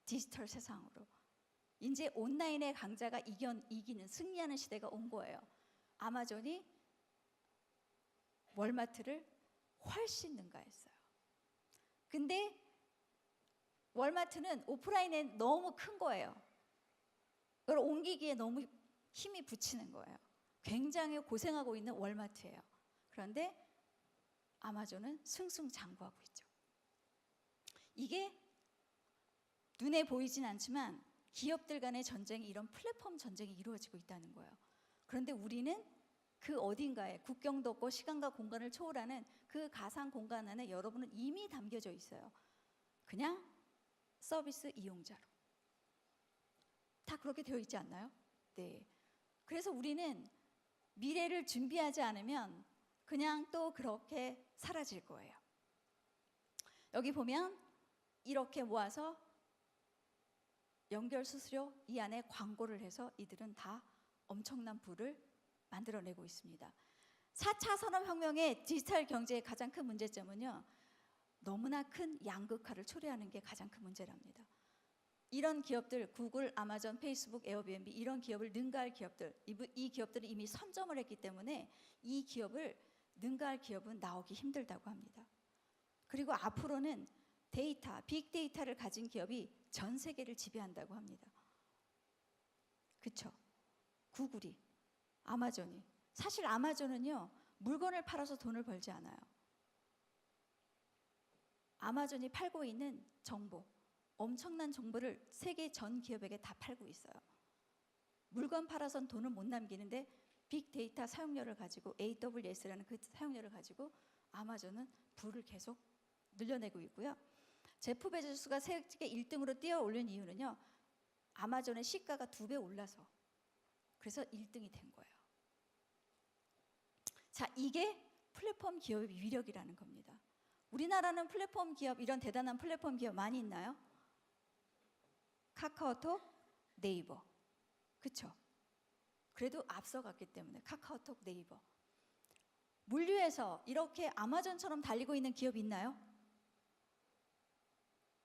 디지털 세상으로. 이제 온라인의 강자가 이기는 승리하는 시대가 온 거예요. 아마존이 월마트를 훨씬 능가했어요. 근데 월마트는 오프라인에 너무 큰 거예요. 그걸 옮기기에 너무 힘이 붙이는 거예요. 굉장히 고생하고 있는 월마트예요. 그런데 아마존은 승승장구하고 있죠. 이게 눈에 보이진 않지만 기업들 간의 전쟁이, 이런 플랫폼 전쟁이 이루어지고 있다는 거예요. 그런데 우리는 그 어딘가에 국경도 없고 시간과 공간을 초월하는 그 가상 공간 안에 여러분은 이미 담겨져 있어요. 그냥 서비스 이용자로. 다 그렇게 되어 있지 않나요? 네. 그래서 우리는 미래를 준비하지 않으면 그냥 또 그렇게 사라질 거예요. 여기 보면 이렇게 모아서 연결 수수료 이 안에 광고를 해서 이들은 다 엄청난 부를 만들어내고 있습니다. 4차 산업혁명의 디지털 경제의 가장 큰 문제점은요, 너무나 큰 양극화를 초래하는 게 가장 큰 문제랍니다. 이런 기업들, 구글, 아마존, 페이스북, 에어비앤비, 이런 기업을 능가할 기업들, 이 기업들은 이미 선점을 했기 때문에 이 기업을 능가할 기업은 나오기 힘들다고 합니다. 그리고 앞으로는 데이터, 빅데이터를 가진 기업이 전 세계를 지배한다고 합니다. 그렇죠? 구글이, 아마존이. 사실 아마존은요, 물건을 팔아서 돈을 벌지 않아요. 아마존이 팔고 있는 정보, 엄청난 정보를 세계 전 기업에게 다 팔고 있어요. 물건 팔아선 돈을 못 남기는데 빅데이터 사용료를 가지고, AWS라는 그 사용료를 가지고 아마존은 부를 계속 늘려내고 있고요. 제프 베조스가 세계 1등으로 뛰어 올린 이유는요, 아마존의 시가가 2배 올라서, 그래서 1등이 된 거예요. 자, 이게 플랫폼 기업의 위력이라는 겁니다. 우리나라는 플랫폼 기업, 이런 대단한 플랫폼 기업 많이 있나요? 카카오톡, 네이버. 그렇죠? 그래도 앞서갔기 때문에 카카오톡, 네이버. 물류에서 이렇게 아마존처럼 달리고 있는 기업 있나요?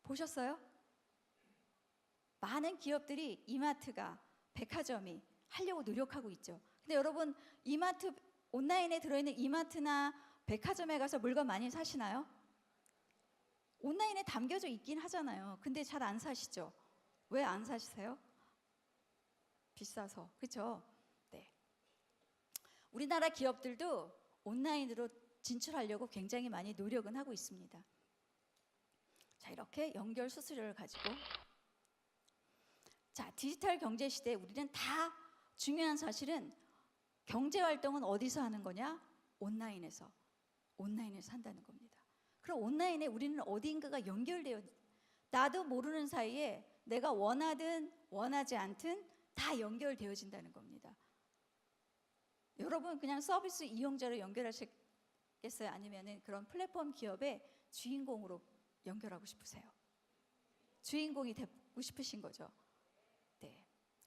보셨어요? 많은 기업들이, 이마트가, 백화점이 하려고 노력하고 있죠. 근데 여러분, 이마트, 온라인에 들어있는 이마트나 백화점에 가서 물건 많이 사시나요? 온라인에 담겨져 있긴 하잖아요. 근데 잘 안 사시죠? 왜 안 사시세요? 비싸서. 그렇죠? 네. 우리나라 기업들도 온라인으로 진출하려고 굉장히 많이 노력은 하고 있습니다. 자, 이렇게 연결 수수료를 가지고, 자, 디지털 경제 시대에 우리는 다 중요한 사실은 경제 활동은 어디서 하는 거냐? 온라인에서 한다는 겁니다. 그럼 온라인에 우리는 어딘가가 연결되어, 나도 모르는 사이에 내가 원하든 원하지 않든 다 연결되어진다는 겁니다. 여러분 그냥 서비스 이용자로 연결하시겠어요? 아니면은 그런 플랫폼 기업의 주인공으로 연결하고 싶으세요? 주인공이 되고 싶으신 거죠? 네.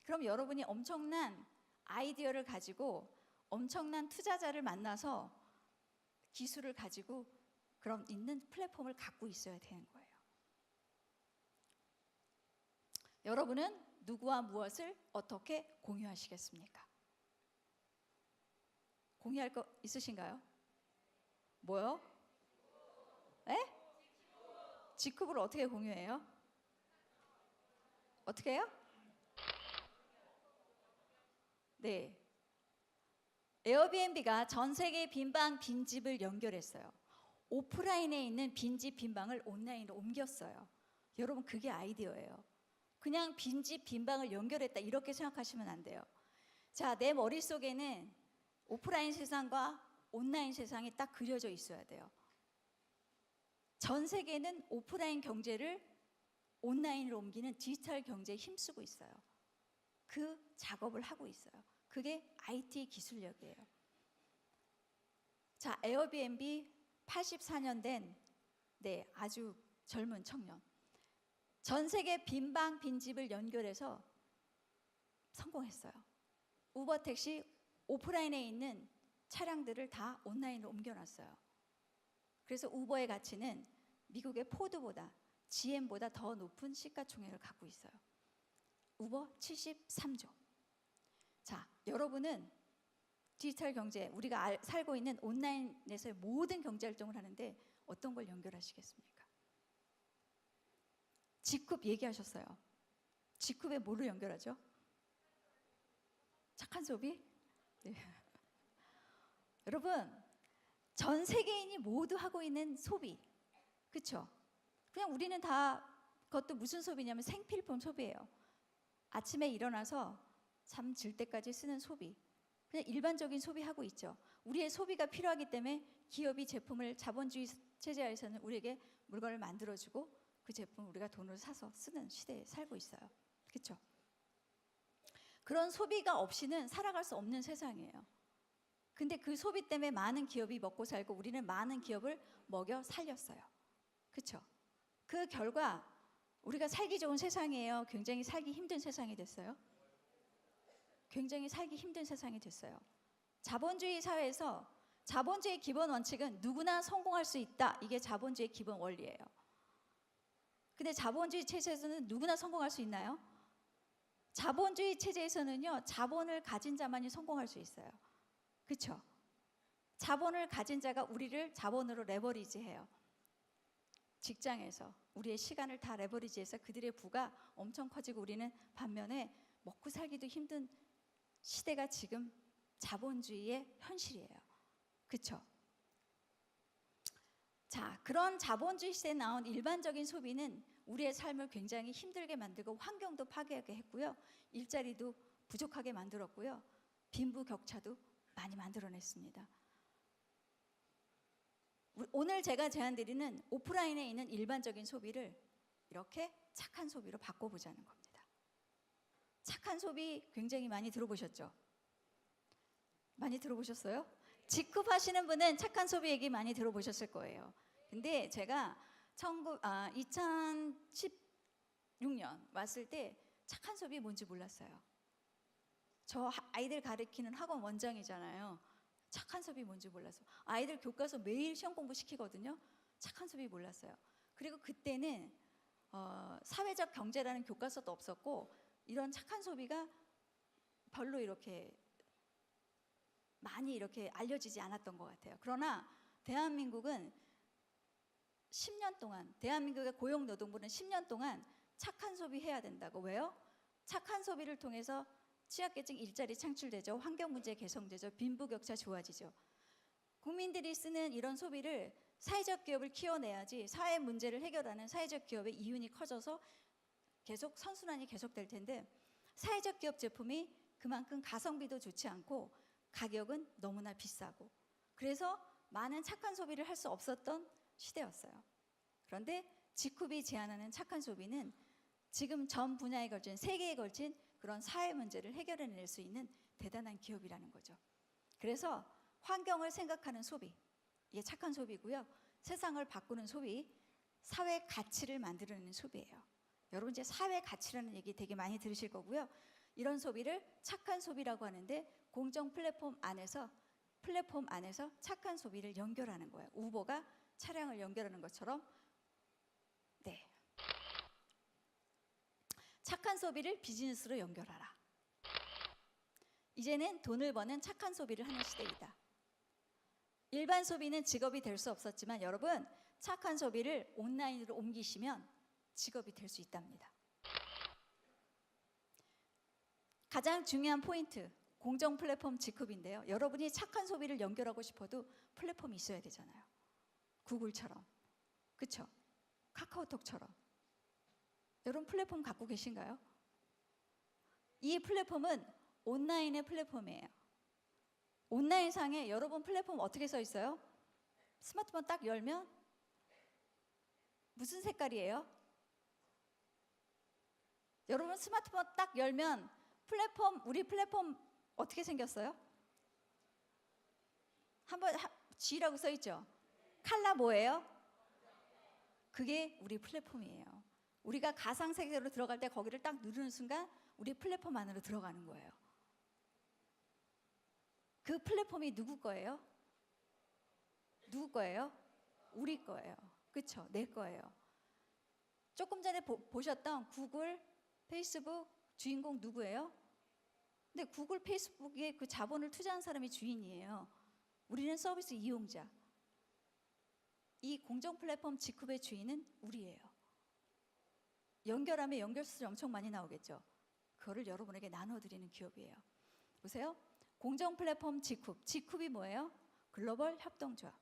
그럼 여러분이 엄청난 아이디어를 가지고 엄청난 투자자를 만나서 기술을 가지고 그런 있는 플랫폼을 갖고 있어야 되는 거예요. 여러분은 누구와 무엇을 어떻게 공유하시겠습니까? 공유할 거 있으신가요? 뭐요? 에? 직급을 어떻게 공유해요? 어떻게 해요? 네. 에어비앤비가 전 세계 빈방, 빈집을 연결했어요. 오프라인에 있는 빈집, 빈방을 온라인으로 옮겼어요. 여러분 그게 아이디어예요. 그냥 빈집, 빈방을 연결했다 이렇게 생각하시면 안 돼요. 자, 내 머릿속에는 오프라인 세상과 온라인 세상이 딱 그려져 있어야 돼요. 전 세계는 오프라인 경제를 온라인으로 옮기는 디지털 경제에 힘쓰고 있어요. 그 작업을 하고 있어요. 그게 IT 기술력이에요. 자, 에어비앤비 84년 된 아주 젊은 청년. 전 세계 빈방, 빈집을 연결해서 성공했어요. 우버 택시 오프라인에 있는 차량들을 다 온라인으로 옮겨놨어요. 그래서 우버의 가치는 미국의 포드보다 GM보다 더 높은 시가총액을 갖고 있어요. 우버 73조. 자, 여러분은 디지털 경제, 우리가 살고 있는 온라인에서의 모든 경제 활동을 하는데 어떤 걸 연결하시겠습니까? 직급 얘기하셨어요. 직급에 뭐를 연결하죠? 착한 소비? 네. 여러분, 전 세계인이 모두 하고 있는 소비, 그렇죠? 그냥 우리는 다 그것도 무슨 소비냐면 생필품 소비예요. 아침에 일어나서 잠 들 때까지 쓰는 소비, 그냥 일반적인 소비하고 있죠. 우리의 소비가 필요하기 때문에 기업이 제품을, 자본주의 체제하에서는 우리에게 물건을 만들어주고 그 제품을 우리가 돈으로 사서 쓰는 시대에 살고 있어요. 그렇죠? 그런 소비가 없이는 살아갈 수 없는 세상이에요. 근데 그 소비 때문에 많은 기업이 먹고 살고 우리는 많은 기업을 먹여 살렸어요. 그렇죠? 그 결과 우리가 살기 좋은 세상이에요? 굉장히 살기 힘든 세상이 됐어요? 굉장히 살기 힘든 세상이 됐어요. 자본주의 사회에서 자본주의 기본 원칙은 누구나 성공할 수 있다. 이게 자본주의 기본 원리예요. 근데 자본주의 체제에서는 누구나 성공할 수 있나요? 자본주의 체제에서는요, 자본을 가진 자만이 성공할 수 있어요. 그렇죠? 자본을 가진 자가 우리를 자본으로 레버리지해요. 직장에서 우리의 시간을 다 레버리지해서 그들의 부가 엄청 커지고 우리는 반면에 먹고 살기도 힘든 시대가 지금 자본주의의 현실이에요. 그렇죠? 자, 그런 자본주의 시대에 나온 일반적인 소비는 우리의 삶을 굉장히 힘들게 만들고 환경도 파괴하게 했고요. 일자리도 부족하게 만들었고요. 빈부격차도 많이 만들어냈습니다. 오늘 제가 제안드리는 오프라인에 있는 일반적인 소비를 이렇게 착한 소비로 바꿔보자는 겁니다. 착한 소비 굉장히 많이 들어보셨죠? 많이 들어보셨어요? 직급하시는 분은 착한 소비 얘기 많이 들어보셨을 거예요. 근데 제가 2016년 왔을 때 착한 소비 뭔지 몰랐어요. 저 아이들 가르치는 학원 원장이잖아요. 착한 소비 뭔지 몰라서 아이들 교과서 매일 시험 공부 시키거든요. 착한 소비 몰랐어요. 그리고 그때는 사회적 경제라는 교과서도 없었고 이런 착한 소비가 별로 이렇게 많이 이렇게 알려지지 않았던 것 같아요. 그러나 대한민국은 10년 동안, 대한민국의 고용노동부는 10년 동안 착한 소비 해야 된다고. 왜요? 착한 소비를 통해서 취약계층 일자리 창출되죠. 환경 문제 개선되죠. 빈부격차 좋아지죠. 국민들이 쓰는 이런 소비를 사회적 기업을 키워내야지 사회 문제를 해결하는 사회적 기업의 이윤이 커져서 계속 선순환이 계속될 텐데 사회적 기업 제품이 그만큼 가성비도 좋지 않고 가격은 너무나 비싸고 그래서 많은 착한 소비를 할 수 없었던 시대였어요. 그런데 지쿱이 제안하는 착한 소비는 지금 전 분야에 걸친 세계에 걸친 그런 사회 문제를 해결해낼 수 있는 대단한 기업이라는 거죠. 그래서 환경을 생각하는 소비, 이게 착한 소비고요. 세상을 바꾸는 소비, 사회 가치를 만들어내는 소비예요. 여러분 이제 사회 가치라는 얘기 되게 많이 들으실 거고요. 이런 소비를 착한 소비라고 하는데 공정 플랫폼 안에서 착한 소비를 연결하는 거예요. 우버가 차량을 연결하는 것처럼. 네. 착한 소비를 비즈니스로 연결하라. 이제는 돈을 버는 착한 소비를 하는 시대이다. 일반 소비는 직업이 될 수 없었지만 여러분 착한 소비를 온라인으로 옮기시면 직업이 될 수 있답니다. 가장 중요한 포인트, 공정 플랫폼 지쿱인데요. 여러분이 착한 소비를 연결하고 싶어도 플랫폼이 있어야 되잖아요. 구글처럼, 그렇죠? 카카오톡처럼. 여러분 플랫폼 갖고 계신가요? 이 플랫폼은 온라인의 플랫폼이에요. 온라인상에 여러분 플랫폼 어떻게 써 있어요? 스마트폰 딱 열면 무슨 색깔이에요? 여러분 스마트폰 딱 열면 우리 플랫폼 어떻게 생겼어요? 한번 G라고 써 있죠? 컬러 뭐예요? 그게 우리 플랫폼이에요. 우리가 가상세계로 들어갈 때 거기를 딱 누르는 순간 우리 플랫폼 안으로 들어가는 거예요. 그 플랫폼이 누구 거예요? 누구 거예요? 우리 거예요. 그렇죠? 내 거예요. 조금 전에 보셨던 구글, 페이스북 주인공 누구예요? 근데 구글, 페이스북에 그 자본을 투자한 사람이 주인이에요. 우리는 서비스 이용자. 이 공정 플랫폼 지쿱의 주인은 우리예요. 연결하면 연결수수료 엄청 많이 나오겠죠. 그거를 여러분에게 나눠드리는 기업이에요. 보세요. 공정 플랫폼 지쿱. 지쿱이 뭐예요? 글로벌 협동조합.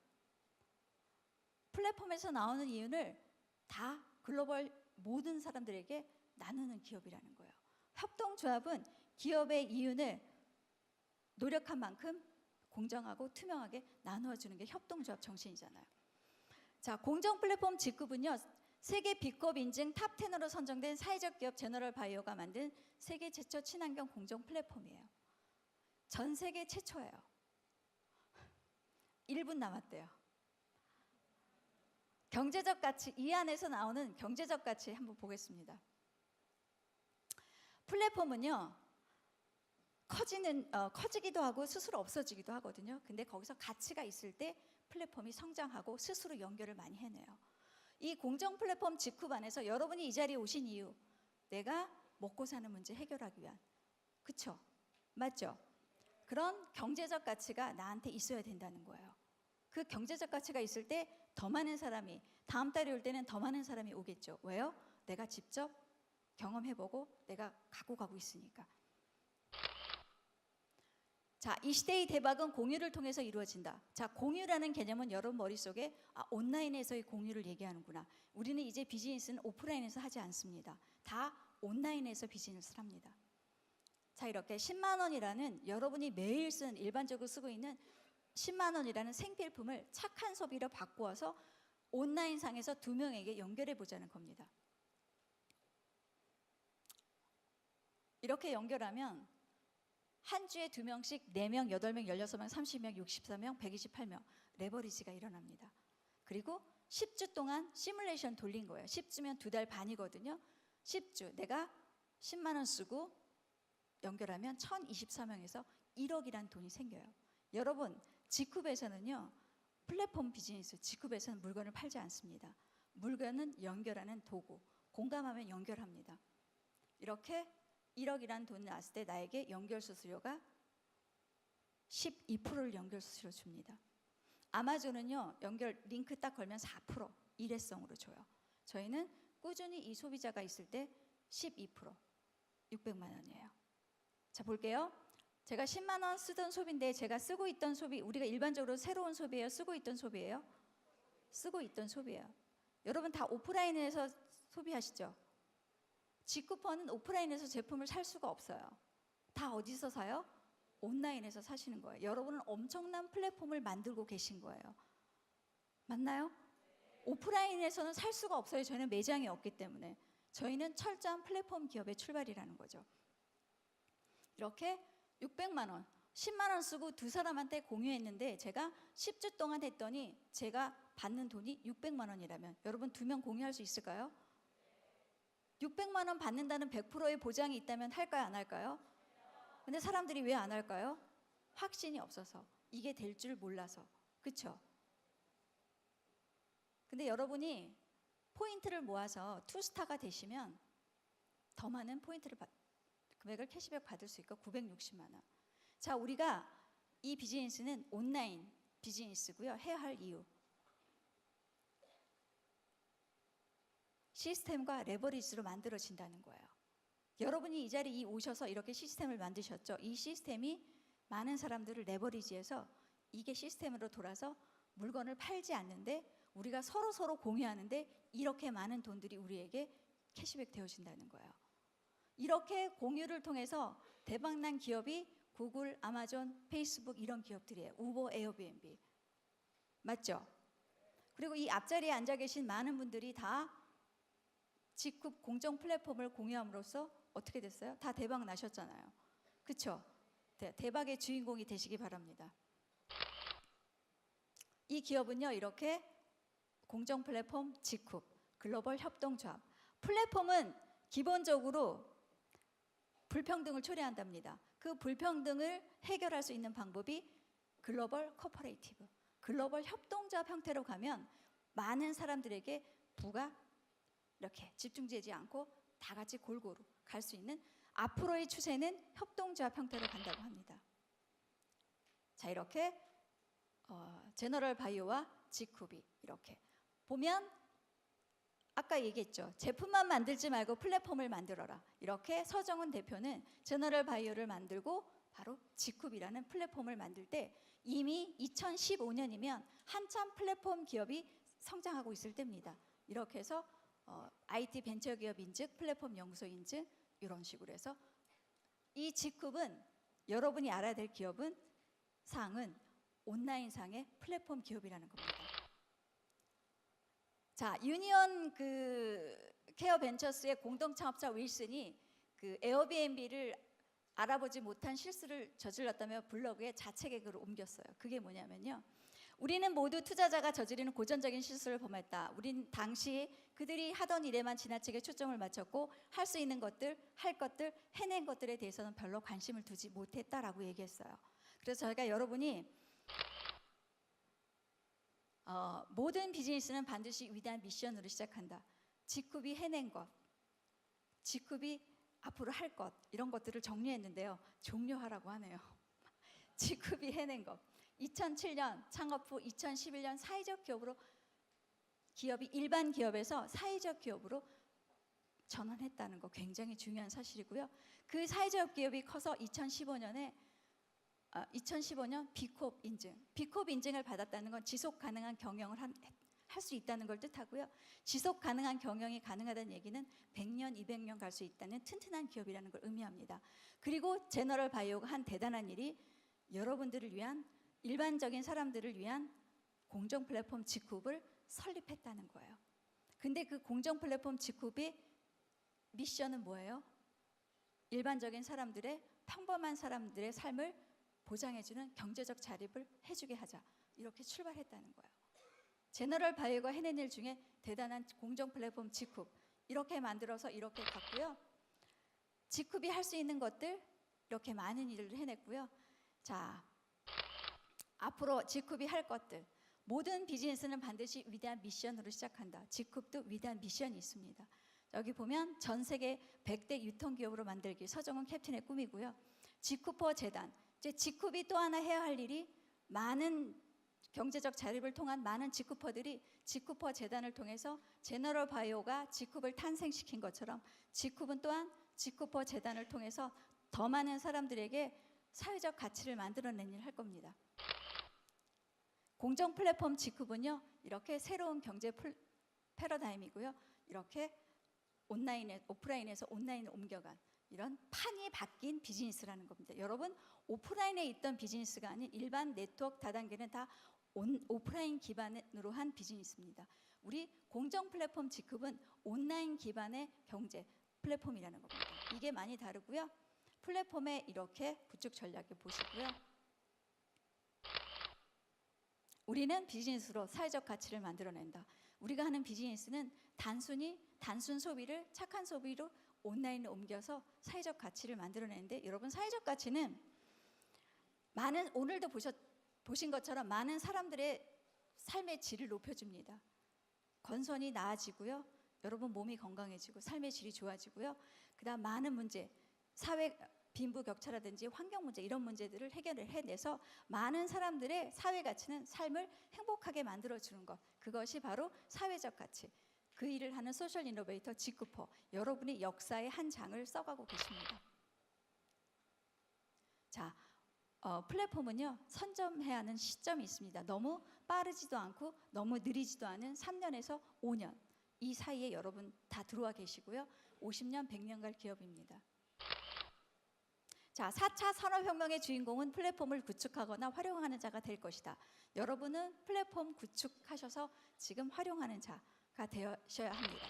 플랫폼에서 나오는 이윤을 다 글로벌 모든 사람들에게 나누는 기업이라는 거예요. 협동조합은 기업의 이윤을 노력한 만큼 공정하고 투명하게 나누어주는 게 협동조합 정신이잖아요. 자, 공정 플랫폼 지쿱은요, 세계 B컵 인증 탑 10으로 선정된 사회적 기업 제너럴 바이오가 만든 세계 최초 친환경 공정 플랫폼이에요. 전 세계 최초예요. 1분 남았대요. 경제적 가치, 이 안에서 나오는 경제적 가치 한번 보겠습니다. 플랫폼은요, 커지기도 하고 스스로 없어지기도 하거든요. 근데 거기서 가치가 있을 때 플랫폼이 성장하고 스스로 연결을 많이 해내요. 이 공정 플랫폼 지쿱 안에서 여러분이 이 자리에 오신 이유, 내가 먹고 사는 문제 해결하기 위한, 그쵸? 맞죠? 그런 경제적 가치가 나한테 있어야 된다는 거예요. 그 경제적 가치가 있을 때 더 많은 사람이, 다음 달에 올 때는 더 많은 사람이 오겠죠. 왜요? 내가 직접 경험해보고 내가 갖고 가고 있으니까. 자, 이 시대의 대박은 공유를 통해서 이루어진다. 자, 공유라는 개념은 여러분 머릿속에 온라인에서의 공유를 얘기하는구나. 우리는 이제 비즈니스는 오프라인에서 하지 않습니다. 다 온라인에서 비즈니스를 합니다. 자, 이렇게 10만 원이라는 여러분이 매일 쓰는, 일반적으로 쓰고 있는 10만 원이라는 생필품을 착한 소비로 바꾸어서 온라인상에서 2명에게 연결해 보자는 겁니다. 이렇게 연결하면 한 주에 2명씩 4명, 8명, 16명, 30명, 64명, 128명 레버리지가 일어납니다. 그리고 10주 동안 시뮬레이션 돌린 거예요. 10주면 2달 반이거든요. 10주 내가 10만 원 쓰고 연결하면 1024명에서 1억이란 돈이 생겨요. 여러분, 지쿱에서는요, 플랫폼 비즈니스 지쿱에서는 물건을 팔지 않습니다. 물건은 연결하는 도구, 공감하면 연결합니다. 이렇게 1억이란 돈이 나왔을 때 나에게 연결 수수료가 12%를 연결 수수료 줍니다. 아마존은요, 연결 링크 딱 걸면 4% 일회성으로 줘요. 저희는 꾸준히 이 소비자가 있을 때 12%, 600만 원이에요. 자, 볼게요. 제가 10만 원 쓰던 소비인데 제가 쓰고 있던 소비, 우리가 일반적으로 새로운 소비예요? 쓰고 있던 소비예요? 쓰고 있던 소비예요. 여러분 다 오프라인에서 소비하시죠? 지쿠퍼는 오프라인에서 제품을 살 수가 없어요. 다 어디서 사요? 온라인에서 사시는 거예요. 여러분은 엄청난 플랫폼을 만들고 계신 거예요. 맞나요? 오프라인에서는 살 수가 없어요. 저희는 매장이 없기 때문에. 저희는 철저한 플랫폼 기업의 출발이라는 거죠. 이렇게 600만 원, 10만 원 쓰고 2사람한테 공유했는데 제가 10주 동안 했더니 제가 받는 돈이 600만 원이라면 여러분 2명 공유할 수 있을까요? 600만 원 받는다는 100%의 보장이 있다면 할까요, 안 할까요? 근데 사람들이 왜 안 할까요? 확신이 없어서, 이게 될 줄 몰라서. 그쵸? 근데 여러분이 포인트를 모아서 투스타가 되시면 더 많은 포인트를 금액을 캐시백 받을 수 있고 960만 원. 자, 우리가 이 비즈니스는 온라인 비즈니스고요. 해야 할 이유. 시스템과 레버리지로 만들어진다는 거예요. 여러분이 이 자리에 오셔서 이렇게 시스템을 만드셨죠. 이 시스템이 많은 사람들을 레버리지해서 이게 시스템으로 돌아서 물건을 팔지 않는데 우리가 서로 공유하는데 이렇게 많은 돈들이 우리에게 캐시백 되어진다는 거예요. 이렇게 공유를 통해서 대박난 기업이 구글, 아마존, 페이스북 이런 기업들이에요. 우버, 에어비앤비. 맞죠? 그리고 이 앞자리에 앉아 계신 많은 분들이 다 지쿱 공정 플랫폼을 공유함으로써 어떻게 됐어요? 다 대박 나셨잖아요. 그쵸? 대박의 주인공이 되시기 바랍니다. 이 기업은요, 이렇게 공정 플랫폼 지쿱, 글로벌 협동조합. 플랫폼은 기본적으로 불평등을 초래한답니다. 그 불평등을 해결할 수 있는 방법이 글로벌 코퍼레이티브, 글로벌 협동조합 형태로 가면 많은 사람들에게 부가 이렇게 집중되지 않고 다 같이 골고루 갈 수 있는 앞으로의 추세는 협동조합 형태로 간다고 합니다. 자, 이렇게 제너럴 바이오와 지쿠비 이렇게 보면 아까 얘기했죠. 제품만 만들지 말고 플랫폼을 만들어라. 이렇게 서정훈 대표는 제너럴 바이오를 만들고 바로 지쿠비라는 플랫폼을 만들 때 이미 2015년이면 한참 플랫폼 기업이 성장하고 있을 때입니다. 이렇게 해서 IT 벤처 기업 인증, 플랫폼 연구소 인증 이런 식으로 해서 이 지쿱은 여러분이 알아야 될 기업은 상은 온라인상의 플랫폼 기업이라는 겁니다. 자, 유니온 케어 벤처스의 공동 창업자 윌슨이 에어비앤비를 알아보지 못한 실수를 저질렀다며 블로그에 자체 개그를 옮겼어요. 그게 뭐냐면요. 우리는 모두 투자자가 저지르는 고전적인 실수를 범했다. 우린 당시 그들이 하던 일에만 지나치게 초점을 맞췄고 할 수 있는 것들, 할 것들, 해낸 것들에 대해서는 별로 관심을 두지 못했다라고 얘기했어요. 그래서 저희가 여러분이 모든 비즈니스는 반드시 위대한 미션으로 시작한다. 지쿱이 해낸 것, 지쿱이 앞으로 할 것 이런 것들을 정리했는데요. 종료하라고 하네요. 지쿱이 해낸 것. 2007년 창업 후 2011년 사회적 기업으로 기업이 일반 기업에서 사회적 기업으로 전환했다는 거 굉장히 중요한 사실이고요. 그 사회적 기업이 커서 2015년 비콥 인증. 비콥 인증을 받았다는 건 지속 가능한 경영을 할 수 있다는 걸 뜻하고요. 지속 가능한 경영이 가능하다는 얘기는 100년, 200년 갈 수 있다는 튼튼한 기업이라는 걸 의미합니다. 그리고 제너럴 바이오가 한 대단한 일이 여러분들을 위한 일반적인 사람들을 위한 공정 플랫폼 지쿱을 설립했다는 거예요. 근데 그 공정 플랫폼 지쿱의 미션은 뭐예요? 일반적인 사람들의 평범한 사람들의 삶을 보장해주는 경제적 자립을 해주게 하자. 이렇게 출발했다는 거예요. 제너럴 바이오가 해낸 일 중에 대단한 공정 플랫폼 지쿱 이렇게 만들어서 이렇게 갔고요. 지쿱이 할 수 있는 것들 이렇게 많은 일을 해냈고요. 자, 앞으로 지쿱이 할 것들 모든 비즈니스는 반드시 위대한 미션으로 시작한다. 지쿱도 위대한 미션이 있습니다. 여기 보면 전 세계 100대 유통기업으로 만들기 서정훈 캡틴의 꿈이고요. 지쿠퍼 재단 이제 지쿱이 또 하나 해야 할 일이 많은 경제적 자립을 통한 많은 지쿠퍼들이 지쿠퍼 재단을 통해서 제너럴 바이오가 지쿱을 탄생시킨 것처럼 지쿱은 또한 지쿠퍼 재단을 통해서 더 많은 사람들에게 사회적 가치를 만들어낸 일을 할 겁니다. 공정 플랫폼 지쿱은요 이렇게 새로운 경제 패러다임이고요. 이렇게 오프라인에서 온라인으로 옮겨간 이런 판이 바뀐 비즈니스라는 겁니다. 여러분 오프라인에 있던 비즈니스가 아닌 일반 네트워크 다단계는 다 오프라인 기반으로 한 비즈니스입니다. 우리 공정 플랫폼 지쿱은 온라인 기반의 경제 플랫폼이라는 겁니다. 이게 많이 다르고요. 플랫폼의 이렇게 구축 전략을 보시고요. 우리는 비즈니스로 사회적 가치를 만들어낸다. 우리가 하는 비즈니스는 단순 소비를 착한 소비로 온라인에 옮겨서 사회적 가치를 만들어내는데 여러분 사회적 가치는 오늘도 보신 것처럼 많은 사람들의 삶의 질을 높여줍니다. 건선이 나아지고요. 여러분 몸이 건강해지고 삶의 질이 좋아지고요. 그다음 많은 문제, 사회 빈부격차라든지 환경 문제 이런 문제들을 해결을 해내서 많은 사람들의 사회 가치는 삶을 행복하게 만들어주는 것. 그것이 바로 사회적 가치. 그 일을 하는 소셜 이노베이터 지쿠퍼. 여러분이 역사의 한 장을 써가고 계십니다. 자, 플랫폼은요 선점해야 하는 시점이 있습니다. 너무 빠르지도 않고 너무 느리지도 않은 3년에서 5년 이 사이에 여러분 다 들어와 계시고요. 50년, 100년 갈 기업입니다. 자, 4차 산업혁명의 주인공은 플랫폼을 구축하거나 활용하는 자가 될 것이다. 여러분은 플랫폼 구축하셔서 지금 활용하는 자가 되셔야 합니다.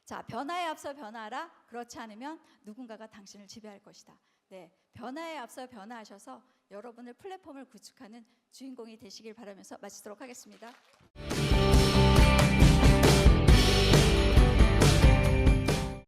자, 변화에 앞서 변화하라. 그렇지 않으면 누군가가 당신을 지배할 것이다. 네, 변화에 앞서 변화하셔서 여러분을 플랫폼을 구축하는 주인공이 되시길 바라면서 마치도록 하겠습니다.